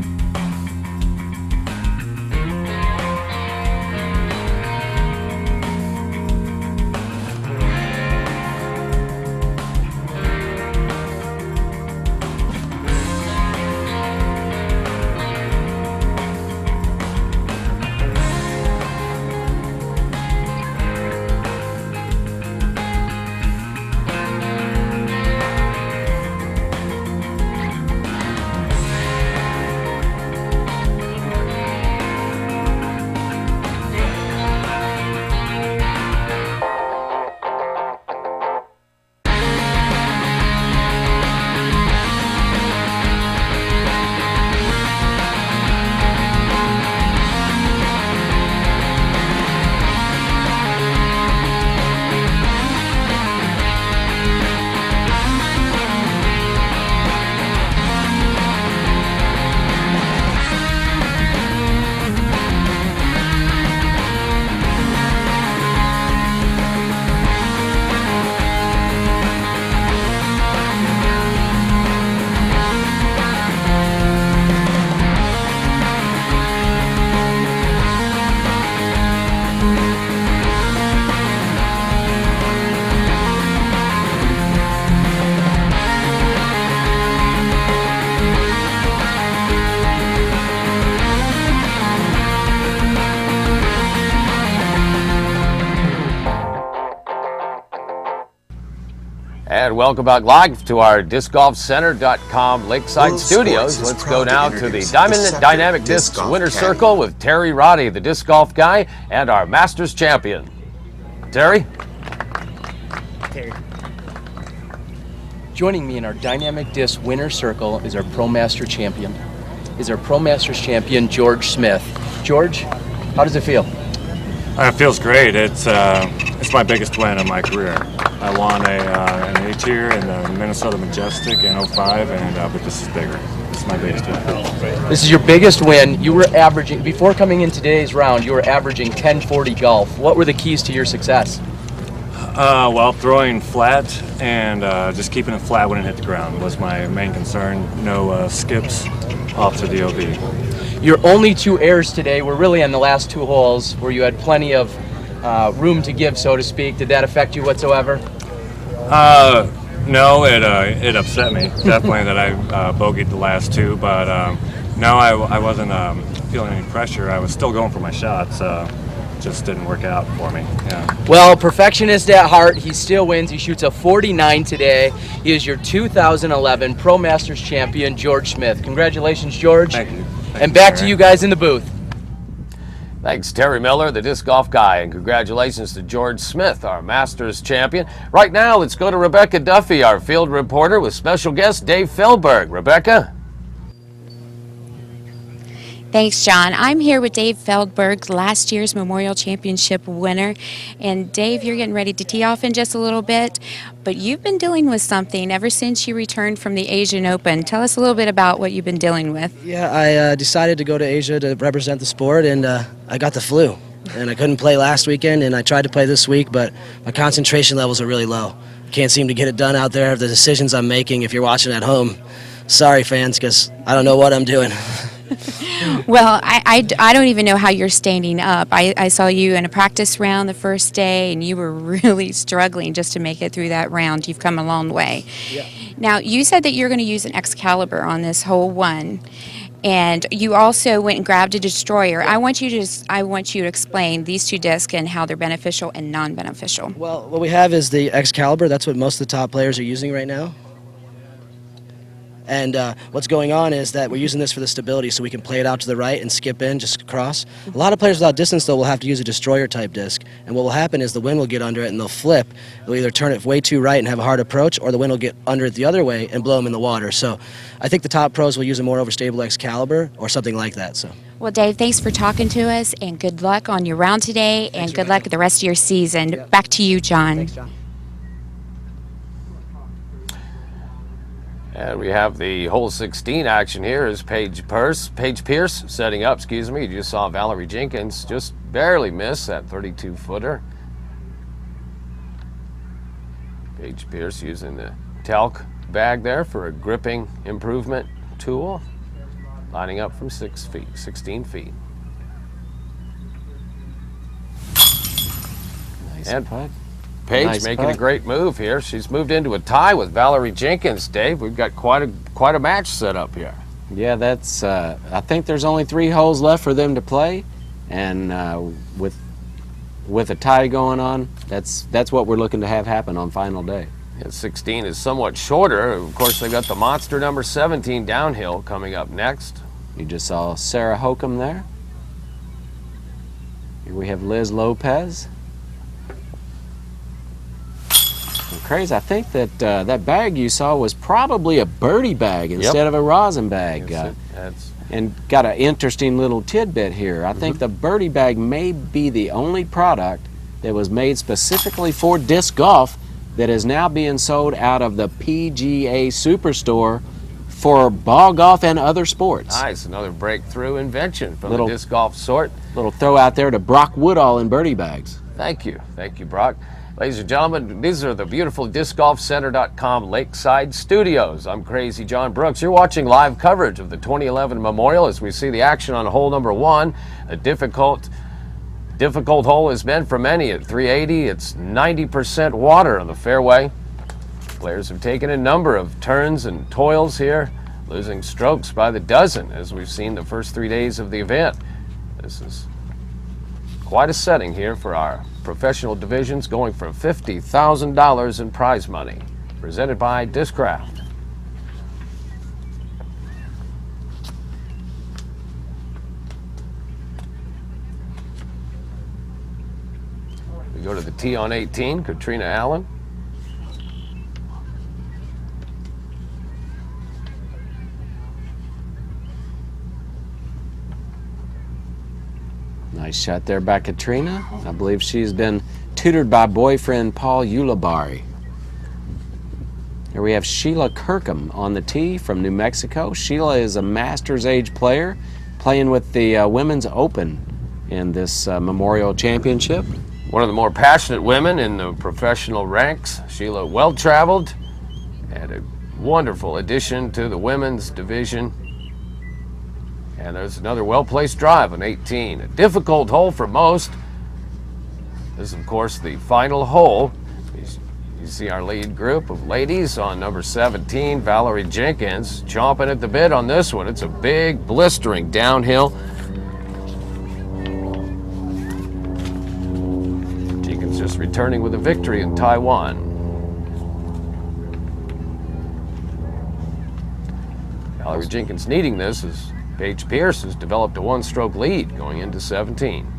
And welcome back live to our DiscGolfCenter.com Lakeside Studios. Let's go now to the Dynamic Discs Winner Circle with Terry Roddy, the disc golf guy, and our Masters champion. Terry? Terry. Joining me in our Dynamic Disc Winner Circle is our Pro Master champion. George Smith. George, how does it feel? It feels great. It's my biggest win of my career. I won an A tier in the Minnesota Majestic in 05, but this is bigger. This is my biggest win. This is your biggest win. You were averaging, before coming in today's round, you were averaging 1040 golf. What were the keys to your success? Well, throwing flat and just keeping it flat when it hit the ground was my main concern. No skips off to the OB. Your only two errors today were really on the last two holes where you had plenty of room to give, so to speak. Did that affect you whatsoever? No, it upset me, definitely, that I bogeyed the last two, but no, I wasn't feeling any pressure. I was still going for my shots. Just didn't work out for me. Yeah. Well, perfectionist at heart, he still wins. He shoots a 49 today. He is your 2011 Pro Masters champion, George Smith. Congratulations, George. Thank you. And back to you guys in the booth. Thanks, Terry Miller, the disc golf guy, and congratulations to George Smith, our Masters champion. Right now, let's go to Rebecca Duffy, our field reporter, with special guest Dave Feldberg. Rebecca? Thanks, John. I'm here with Dave Feldberg, last year's Memorial Championship winner. And Dave, you're getting ready to tee off in just a little bit, but you've been dealing with something ever since you returned from the Asian Open. Tell us a little bit about what you've been dealing with. Yeah, I decided to go to Asia to represent the sport, and I got the flu. And I couldn't play last weekend, and I tried to play this week, but my concentration levels are really low. Can't seem to get it done out there. The decisions I'm making, if you're watching at home, sorry, fans, because I don't know what I'm doing. Well, I don't even know how you're standing up. I saw you in a practice round the first day, and you were really struggling just to make it through that round. You've come a long way. Yeah. Now, you said that you're going to use an Excalibur on this hole 1, and you also went and grabbed a Destroyer. I want you to explain these 2 discs and how they're beneficial and non-beneficial. Well, what we have is the Excalibur. That's what most of the top players are using right now. And what's going on is that we're using this for the stability so we can play it out to the right and skip in, just cross. A lot of players without distance, though, will have to use a Destroyer type disc. And what will happen is the wind will get under it and they'll flip. They'll either turn it way too right and have a hard approach, or the wind will get under it the other way and blow them in the water. So I think the top pros will use a more overstable Excalibur or something like that. So. Well, Dave, thanks for talking to us, and good luck on your round today, and good luck with the rest of your season. Yeah. Back to you, John. Thanks, John. And we have the hole 16 action here is Paige Pierce setting up, excuse me. You just saw Valarie Jenkins just barely miss that 32-footer. Paige Pierce using the talc bag there for a gripping improvement tool. Lining up from 16 feet. Nice and putt. Paige Nice making putt. a great move here. She's moved into a tie with Valarie Jenkins, Dave. We've got quite a match set up here. Yeah, that's. I think there's only 3 holes left for them to play, and with a tie going on, that's what we're looking to have happen on final day. Yeah, 16 is somewhat shorter. Of course, they've got the monster number 17 downhill coming up next. You just saw Sarah Hokom there. Here we have Liz Lopez. Crazy. I think that that bag you saw was probably a birdie bag instead of a rosin bag. And got an interesting little tidbit here. I think the birdie bag may be the only product that was made specifically for disc golf that is now being sold out of the PGA Superstore for ball golf and other sports. Nice, another breakthrough invention from Little- the disc golf sort. Little throw out there to Brock Woodall in birdie bags. Thank you, Brock. Ladies and gentlemen, these are the beautiful discgolfcenter.com Lakeside Studios. I'm Crazy John Brooks. You're watching live coverage of the 2011 Memorial as we see the action on hole number 1. A difficult hole has been for many at 380. It's 90% water on the fairway. Players have taken a number of turns and toils here, losing strokes by the dozen as we've seen the first 3 days of the event. This is quite a setting here for our professional divisions, going for $50,000 in prize money. Presented by Discraft. We go to the tee on 18, Katrina Allen. Nice shot there by Katrina. I believe she's been tutored by boyfriend Paul Ulibarri. Here we have Sheila Kirkham on the tee from New Mexico. Sheila is a Masters age player playing with the Women's Open in this Memorial Championship. One of the more passionate women in the professional ranks. Sheila, well-traveled and a wonderful addition to the women's division. And there's another well-placed drive on 18. A difficult hole for most. This is, of course, the final hole. You see our lead group of ladies on number 17, Valarie Jenkins, chomping at the bit on this one. It's a big, blistering downhill. Jenkins just returning with a victory in Taiwan. Valarie Jenkins needing this as Paige Pierce has developed a one-stroke lead going into 17.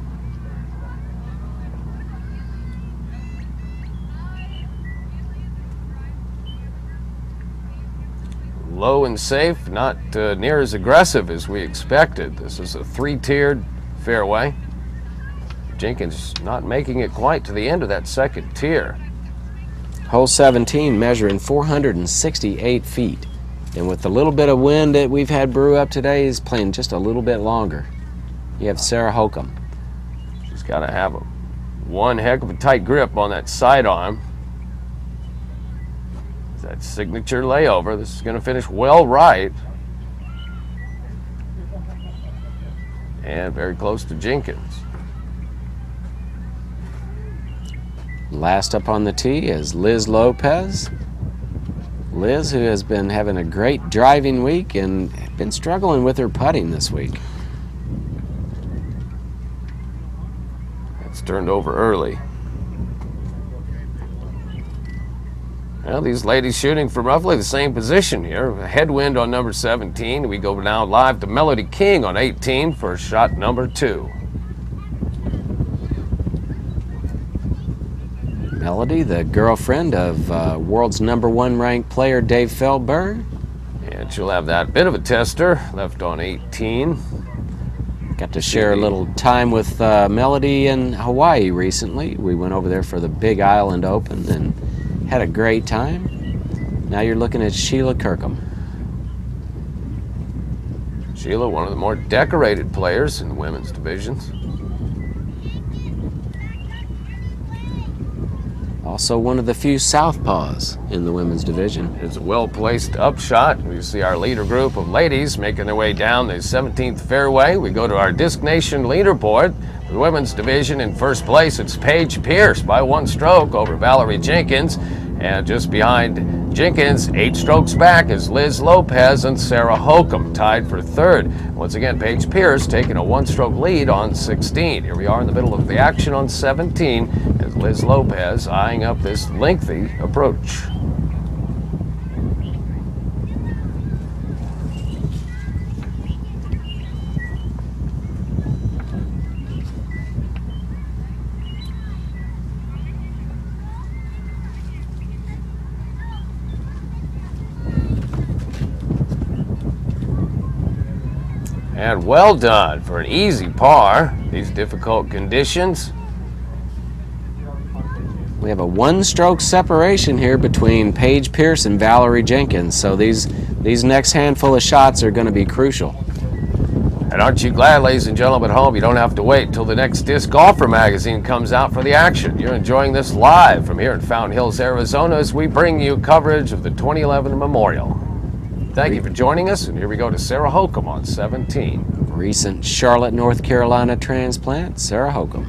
Low and safe, not near as aggressive as we expected. This is a 3-tiered fairway. Jenkins not making it quite to the end of that second tier. Hole 17 measuring 468 feet. And with the little bit of wind that we've had brew up today, he's playing just a little bit longer. You have Sarah Hokom. She's got to have one heck of a tight grip on that sidearm. That signature layover. This is going to finish well right. and very close to Jenkins. Last up on the tee is Liz Lopez. Liz, who has been having a great driving week and been struggling with her putting this week. It's turned over early. Well, these ladies shooting from roughly the same position here. A headwind on number 17. We go now live to Melody King on 18 for shot number 2. Melody, the girlfriend of world's #1 ranked player Dave Feldberg. And she'll have that bit of a tester left on 18. Got to share a little time with Melody in Hawaii recently. We went over there for the Big Island Open and had a great time. Now you're looking at Sheila Kirkham. Sheila, one of the more decorated players in the women's divisions. Also one of the few southpaws in the women's division. It's a well-placed upshot. We see our leader group of ladies making their way down the 17th fairway. We go to our Disc Nation leaderboard. For the women's division, in first place, it's Paige Pierce by 1 stroke over Valarie Jenkins. And just behind Jenkins, 8 strokes back, is Liz Lopez and Sarah Hokom, tied for 3rd. Once again, Paige Pierce taking a 1-stroke lead on 16. Here we are in the middle of the action on 17, as Liz Lopez eyeing up this lengthy approach. And well done for an easy par. These difficult conditions. We have a 1-stroke separation here between Paige Pierce and Valarie Jenkins, so these next handful of shots are going to be crucial. And aren't you glad, ladies and gentlemen at home, you don't have to wait until the next Disc Golfer magazine comes out for the action. You're enjoying this live from here in Fountain Hills, Arizona, as we bring you coverage of the 2011 Memorial. Thank you for joining us, and here we go to Sarah Hokom on 17. Recent Charlotte, North Carolina transplant, Sarah Hokom.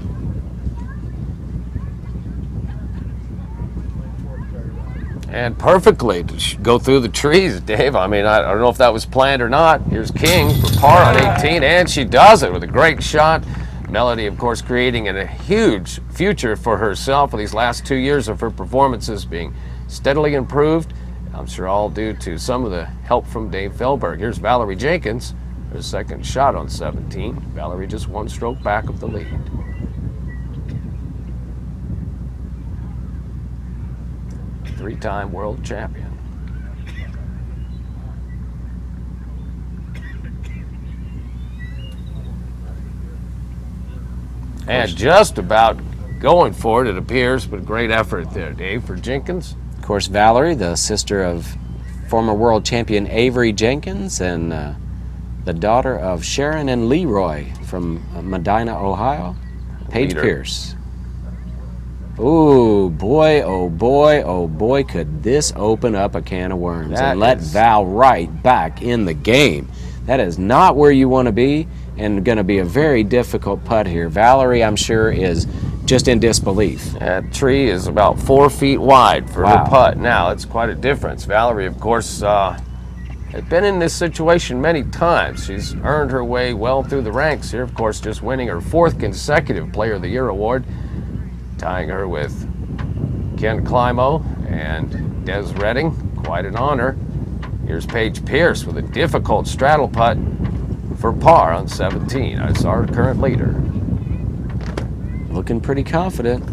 And perfectly to go through the trees, Dave. I mean, I don't know if that was planned or not. Here's King for par on 18, and she does it with a great shot. Melody, of course, creating a huge future for herself with these last 2 years of her performances being steadily improved. I'm sure all due to some of the help from Dave Feldberg. Here's Valarie Jenkins, her 2nd shot on 17. Valarie just 1 stroke back of the lead. Three-time world champion. And just about going for it, it appears, but great effort there, Dave, for Jenkins. Of course, Valarie, the sister of former world champion Avery Jenkins and the daughter of Sharon and Leroy from Medina, Ohio. Paige Pierce. Ooh, boy, oh boy, oh boy, could this open up a can of worms and let Val right back in the game. That is not where you want to be, and going to be a very difficult putt here. Valarie, I'm sure, is just in disbelief. That tree is about 4 feet wide for her putt. Now, it's quite a difference. Valarie, of course, has been in this situation many times. She's earned her way well through the ranks here, of course, just winning her 4th consecutive Player of the Year award, tying her with Ken Climo and Des Redding. Quite an honor. Here's Paige Pierce with a difficult straddle putt for par on 17. That's our current leader. Looking pretty confident.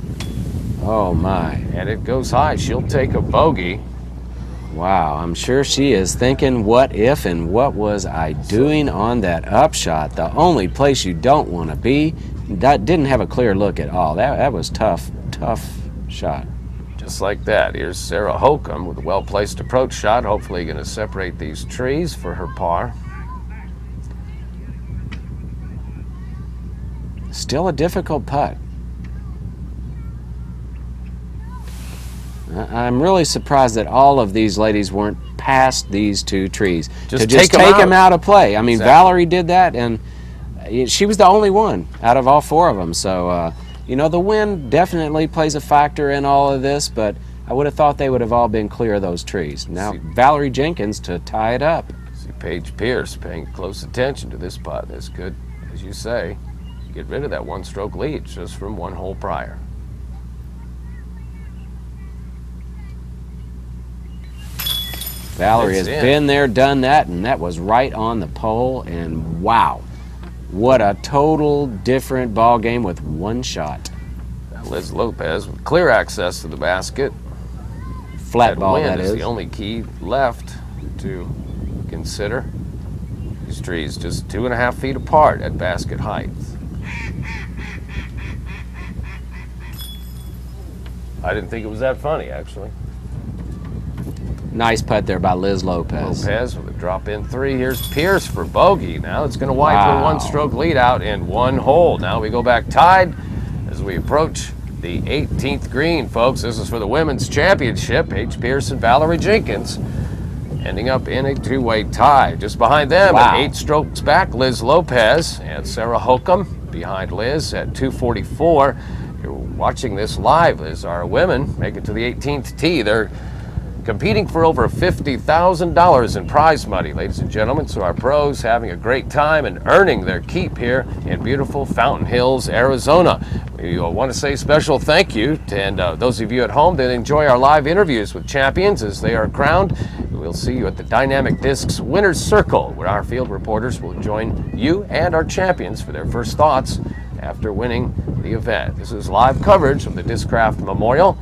Oh my. And it goes high. She'll take a bogey. Wow, I'm sure she is thinking, what if and what was I doing on that upshot? The only place you don't want to be. That didn't have a clear look at all. That was tough shot. Just like that. Here's Sarah Hokom with a well-placed approach shot. Hopefully going to separate these trees for her par. Still a difficult putt. I'm really surprised that all of these ladies weren't past these 2 trees. Just take them out of play. I mean, exactly. Valarie did that, and she was the only one out of all 4 of them. So, you know, the wind definitely plays a factor in all of this, but I would have thought they would have all been clear of those trees. Now, Valarie Jenkins to tie it up. See Paige Pierce paying close attention to this putt. This could, as you say, get rid of that 1-stroke lead just from 1 hole prior. Valarie has been there, done that, and that was right on the pole, and wow, what a total different ball game with 1 shot. Liz Lopez with clear access to the basket. Flat ball, wind that is. The only key left to consider. These trees just 2.5 feet apart at basket height. I didn't think it was that funny, actually. Nice putt there by Liz Lopez. Lopez with a drop-in 3. Here's Pierce for bogey. Now it's going to wipe her 1-stroke lead out in 1 hole. Now we go back tied as we approach the 18th green, folks. This is for the women's championship. Paige Pierce and Valarie Jenkins ending up in a 2-way tie. Just behind them at 8 strokes back, Liz Lopez and Sarah Hokom behind Liz at 244. You're watching this live as our women make it to the 18th tee. They're competing for over $50,000 in prize money, ladies and gentlemen. So our pros having a great time and earning their keep here in beautiful Fountain Hills, Arizona. We want to say special thank you to those of you at home that enjoy our live interviews with champions as they are crowned. We'll see you at the Dynamic Discs Winner's Circle, where our field reporters will join you and our champions for their first thoughts after winning the event. This is live coverage of the Discraft Memorial,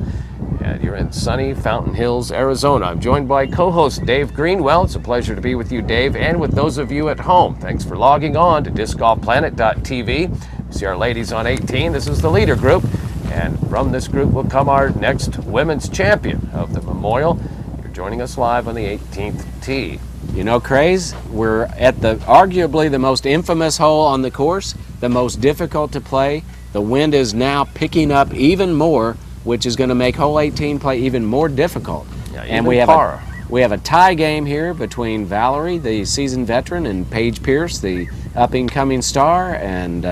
and you're in sunny Fountain Hills, Arizona. I'm joined by co-host Dave Greenwell. It's a pleasure to be with you, Dave, and with those of you at home. Thanks for logging on to discgolfplanet.tv. See our ladies on 18. This is the leader group, and from this group will come our next women's champion of the Memorial. You're joining us live on the 18th tee. You know, Craze, we're at arguably the most infamous hole on the course, the most difficult to play. The wind is now picking up even more, which is going to make hole 18 play even more difficult. Yeah, and we have a tie game here between Valarie, the seasoned veteran, and Paige Pierce, the up-and-coming star. And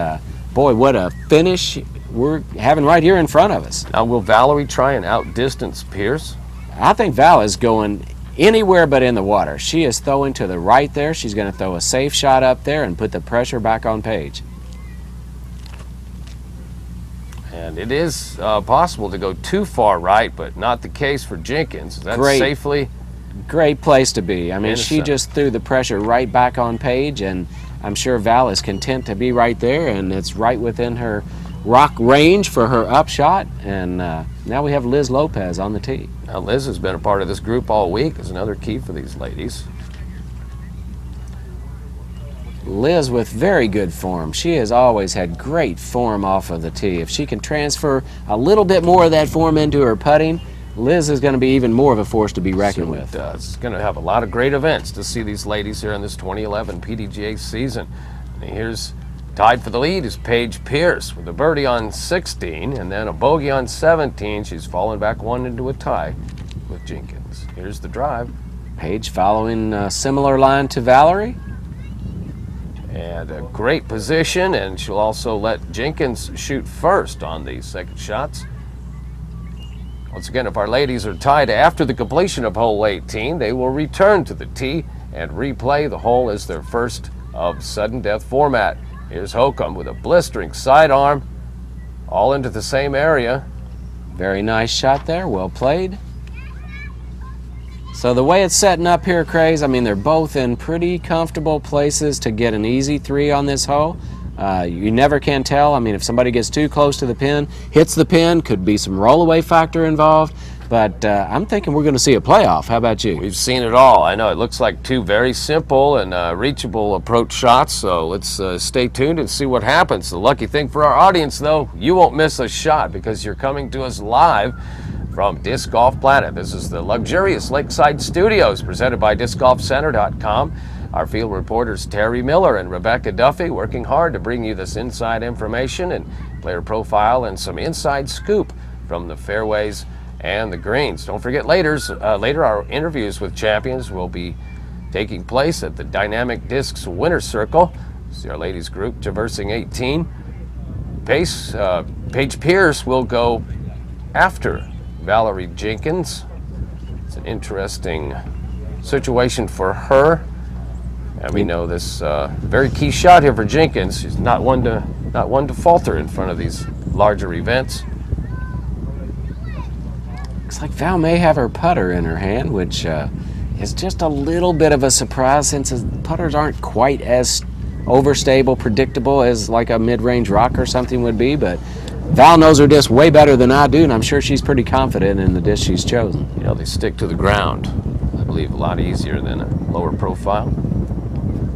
boy, what a finish we're having right here in front of us. Now, will Valarie try and outdistance Pierce? I think Val is going anywhere but in the water. She is throwing to the right there. She's going to throw a safe shot up there and put the pressure back on Paige. And it is possible to go too far right, but not the case for Jenkins. That's safely. Great place to be. I mean, she just threw the pressure right back on Paige, and I'm sure Val is content to be right there, and it's right within her rock range for her upshot. And now we have Liz Lopez on the tee. Now, Liz has been a part of this group all week. Is another key for these ladies. Liz with very good form. She has always had great form off of the tee. If she can transfer a little bit more of that form into her putting, Liz is going to be even more of a force to be reckoned with. It's going to have a lot of great events to see these ladies here in this 2011 PDGA season. And here's tied for the lead is Paige Pierce with a birdie on 16 and then a bogey on 17. She's fallen back 1 into a tie with Jenkins. Here's the drive. Paige following a similar line to Valarie. And a great position, and she'll also let Jenkins shoot first on these second shots. Once again, if our ladies are tied after the completion of hole 18, they will return to the tee and replay the hole as their first of sudden death format. Here's Hokom with a blistering sidearm, all into the same area. Very nice shot there, well played. So the way it's setting up here, Craze, I mean, they're both in pretty comfortable places to get an easy 3 on this hole. You never can tell. I mean, if somebody gets too close to the pin, hits the pin, could be some rollaway factor involved. But I'm thinking we're going to see a playoff. How about you? We've seen it all. I know it looks like 2 very simple and reachable approach shots. So let's stay tuned and see what happens. The lucky thing for our audience, though, you won't miss a shot because you're coming to us live from Disc Golf Planet. This is the luxurious Lakeside Studios presented by DiscGolfCenter.com. Our field reporters Terry Miller and Rebecca Duffy working hard to bring you this inside information and player profile and some inside scoop from the fairways and the greens. Don't forget later our interviews with champions will be taking place at the Dynamic Discs Winner's Circle See our ladies group traversing 18. Paige Pierce will go after Valarie Jenkins. It's an interesting situation for her. And we know this very key shot here for Jenkins. She's not one to falter in front of these larger events. Looks like Val may have her putter in her hand, which is just a little bit of a surprise since the putters aren't quite as overstable, predictable as like a mid-range rock or something would be, but Val knows her disc way better than I do, and I'm sure she's pretty confident in the disc she's chosen. You know, they stick to the ground, I believe, a lot easier than a lower profile.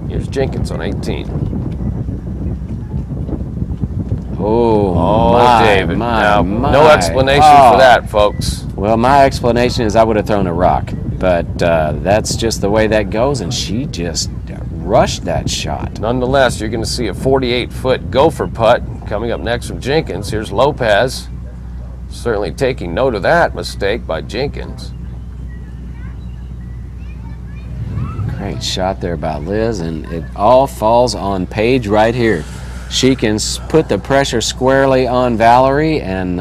Here's Jenkins on 18. Oh, David. My. No explanation for that, folks. Well, my explanation is I would have thrown a rock, but that's just the way that goes, and she just rushed that shot. Nonetheless, you're going to see a 48-foot gopher putt coming up next from Jenkins. Here's Lopez, certainly taking note of that mistake by Jenkins. Great shot there by Liz, and it all falls on Paige right here. She can put the pressure squarely on Valarie, and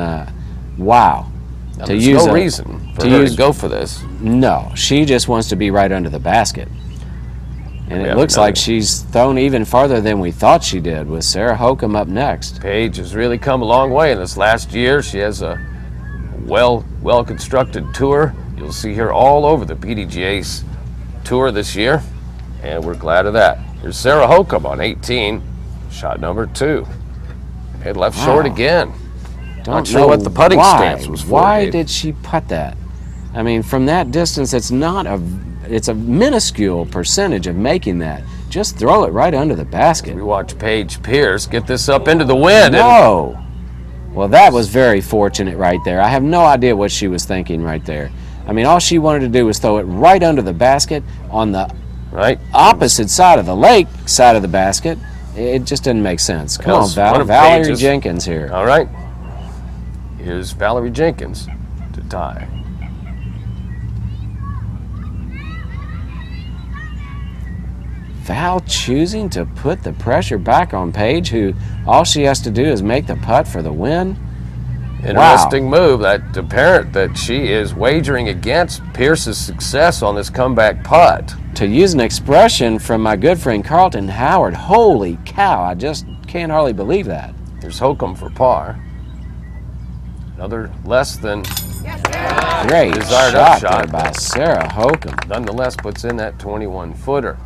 wow. Now, there's no reason for her to go for this. No, she just wants to be right under the basket. And it looks like she's thrown even farther than we thought she did, with Sarah Hokom up next. Paige has really come a long way in this last year. She has a well-constructed tour. You'll see her all over the PDGA's tour this year, and we're glad of that. Here's Sarah Hokom on 18, shot number 2. Head left short again. Not sure what the putting stance was for. Why did she putt that? I mean, from that distance, it's a minuscule percentage of making that. Just throw it right under the basket. We watch Paige Pierce get this up into the wind. No. Well, that was very fortunate right there. I have no idea what she was thinking right there. I mean, all she wanted to do was throw it right under the basket on the opposite side of the lake side of the basket. It just didn't make sense. Come on, Valarie Jenkins here. All right. Here's Valarie Jenkins to tie. Val choosing to put the pressure back on Paige, who all she has to do is make the putt for the win. Interesting move. That apparent that she is wagering against Pierce's success on this comeback putt. To use an expression from my good friend Carlton Howard, holy cow, I just can't hardly believe that. Here's Hokom for par. Another less than great desired shot by Sarah Hokom. Nonetheless puts in that 21-footer.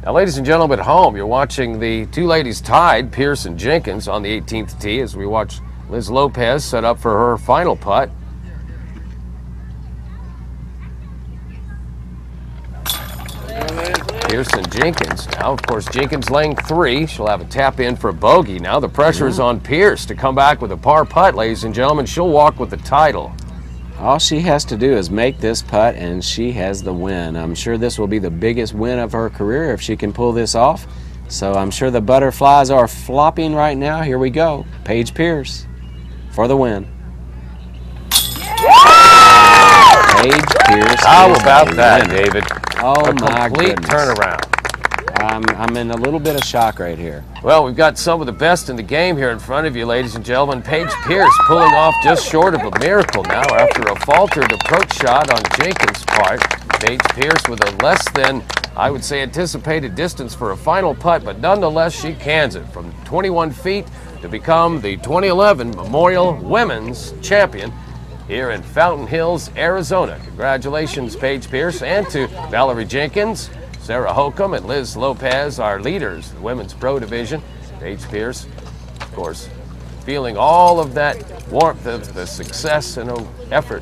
Now, ladies and gentlemen at home, you're watching the two ladies tied, Pierce and Jenkins, on the 18th tee as we watch Liz Lopez set up for her final putt. Pierce and Jenkins now. Of course, Jenkins laying 3. She'll have a tap in for a bogey. Now the pressure is on Pierce to come back with a par putt, ladies and gentlemen. She'll walk with the title. All she has to do is make this putt, and she has the win. I'm sure this will be the biggest win of her career if she can pull this off. So I'm sure the butterflies are flopping right now. Here we go. Paige Pierce for the win. Paige Pierce. How about that, David? Oh, my complete goodness. turnaround. I'm in a little bit of shock right here. Well, we've got some of the best in the game here in front of you, ladies and gentlemen. Paige Pierce pulling off just short of a miracle now after a faltered approach shot on Jenkins' part. Paige Pierce with a less than, I would say, anticipated distance for a final putt, but nonetheless, she cans it from 21 feet to become the 2011 Memorial Women's Champion here in Fountain Hills, Arizona. Congratulations, Paige Pierce, and to Valarie Jenkins, Sarah Hokom, and Liz Lopez, our leaders, the Women's Pro Division. Paige Pierce, of course, feeling all of that warmth of the success and effort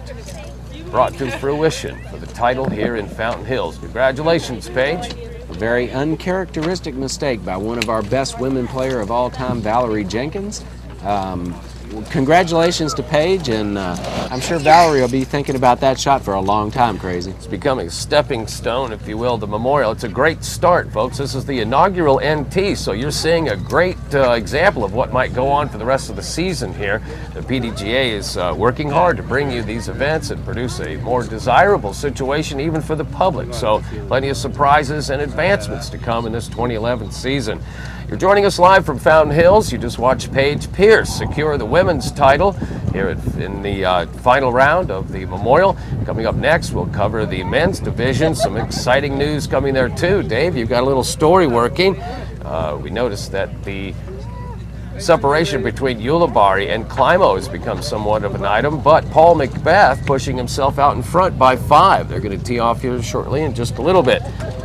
brought to fruition for the title here in Fountain Hills. Congratulations, Paige. A very uncharacteristic mistake by one of our best women player of all time, Valarie Jenkins. Congratulations to Paige, and I'm sure Valarie will be thinking about that shot for a long time, Crazy. It's becoming a stepping stone, if you will, the Memorial. It's a great start, folks. This is the inaugural NT, so you're seeing a great example of what might go on for the rest of the season here. The PDGA is working hard to bring you these events and produce a more desirable situation even for the public. So plenty of surprises and advancements to come in this 2011 season. You're joining us live from Fountain Hills. You just watched Paige Pierce secure the women's title here in the final round of the Memorial. Coming up next, we'll cover the men's division. Some exciting news coming there too. Dave, you've got a little story working. We noticed that the separation between Ulibarri and Climo has become somewhat of an item, but Paul McBeth pushing himself out in front by 5. They're going to tee off here shortly in just a little bit.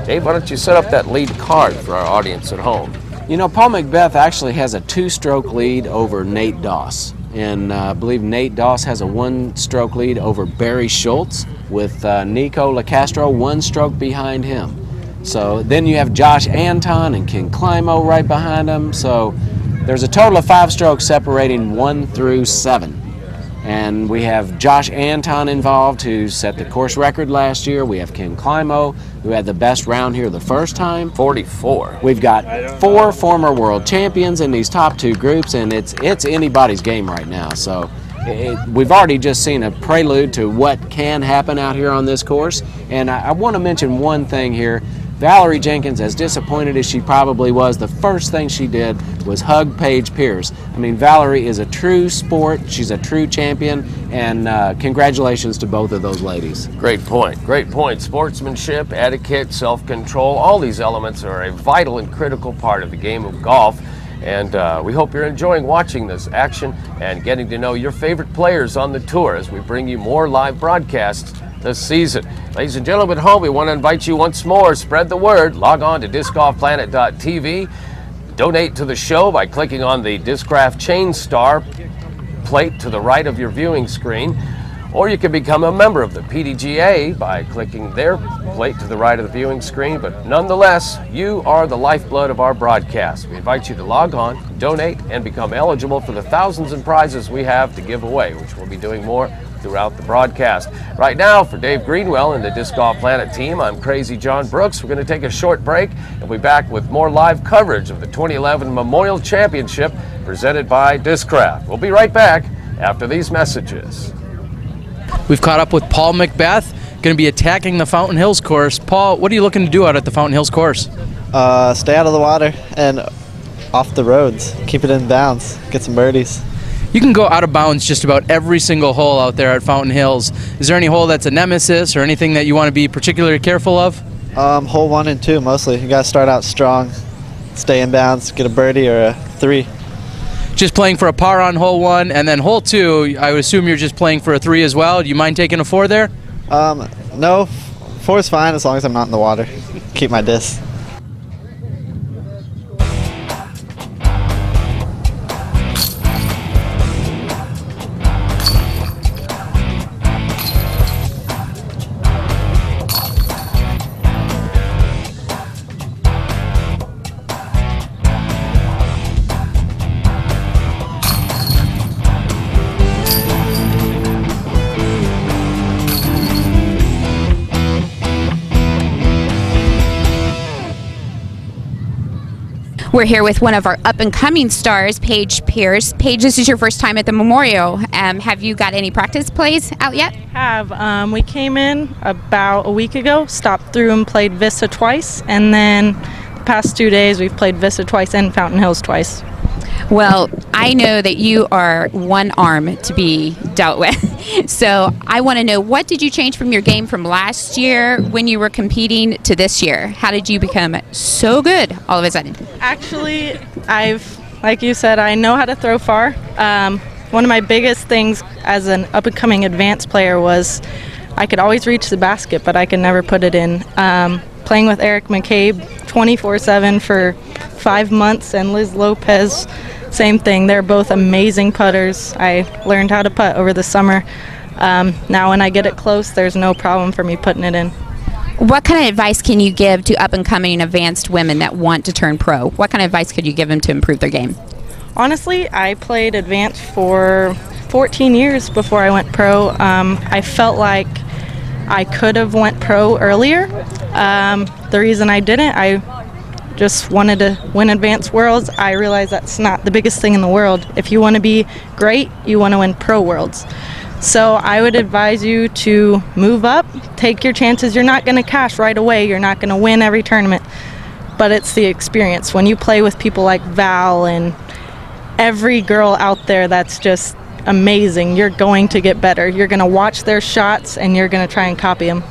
Dave, why don't you set up that lead card for our audience at home? You know, Paul McBeth actually has a 2-stroke lead over Nate Doss. And I believe Nate Doss has a 1-stroke lead over Barry Schultz, with Nico LaCastro 1 stroke behind him. So then you have Josh Anton and Ken Climo right behind him. So there's a total of 5 strokes separating 1 through 7. And we have Josh Anton involved, who set the course record last year. We have Ken Climo, who had the best round here the first time. 44. We've got 4 former world champions in these top 2 groups, and it's anybody's game right now. So we've already just seen a prelude to what can happen out here on this course. And I want to mention one thing here. Valarie Jenkins, as disappointed as she probably was, the first thing she did was hug Paige Pierce. I mean, Valarie is a true sport. She's a true champion, and congratulations to both of those ladies. Great point. Great point. Sportsmanship, etiquette, self-control, all these elements are a vital and critical part of the game of golf. And we hope you're enjoying watching this action and getting to know your favorite players on the tour as we bring you more live broadcasts this season. Ladies and gentlemen at home, we want to invite you once more, spread the word, log on to discgolfplanet.tv, donate to the show by clicking on the Discraft Chain Star plate to the right of your viewing screen, or you can become a member of the PDGA by clicking their plate to the right of the viewing screen. But nonetheless, you are the lifeblood of our broadcast. We invite you to log on, donate, and become eligible for the thousands of prizes we have to give away, which we'll be doing more throughout the broadcast. Right now, for Dave Greenwell and the Disc Golf Planet team, I'm Crazy John Brooks. We're going to take a short break and we'll be back with more live coverage of the 2011 Memorial Championship presented by Discraft. We'll be right back after these messages. We've caught up with Paul McBeth, going to be attacking the Fountain Hills course. Paul, what are you looking to do out at the Fountain Hills course? Stay out of the water and off the roads. Keep it in bounds. Get some birdies. You can go out of bounds just about every single hole out there at Fountain Hills. Is there any hole that's a nemesis or anything that you want to be particularly careful of? Hole 1 and 2 mostly. You got to start out strong, stay in bounds, get a birdie or a 3. Just playing for a par on hole 1, and then hole 2, I would assume you're just playing for a 3 as well. Do you mind taking a 4 there? No, 4 is fine as long as I'm not in the water. Keep my disc. We're here with one of our up-and-coming stars, Paige Pierce. Paige, this is your first time at the Memorial. Have you got any practice plays out yet? We came in about a week ago, stopped through and played Vista twice, and then the past 2 days we've played Vista twice and Fountain Hills twice. Well, I know that you are one arm to be dealt with. So I want to know, what did you change from your game from last year when you were competing to this year? How did you become so good all of a sudden? Actually, like you said, I know how to throw far. One of my biggest things as an up-and-coming advanced player was I could always reach the basket, but I could never put it in. Playing with Eric McCabe 24/7 for 5 months, and Liz Lopez, same thing. They're both amazing putters. I learned how to putt over the summer. Now when I get it close, there's no problem for me putting it in. What kind of advice can you give to up-and-coming advanced women that want to turn pro? What kind of advice could you give them to improve their game? Honestly, I played advanced for 14 years before I went pro. I felt like I could have went pro earlier. The reason I didn't, I just wanted to win Advanced Worlds. I realized that's not the biggest thing in the world. If you want to be great, you want to win Pro Worlds. So I would advise you to move up, take your chances. You're not going to cash right away. You're not going to win every tournament. but it's the experience. When you play with people like Val and every girl out there that's just amazing, you're going to get better. You're going to watch their shots and you're going to try and copy them.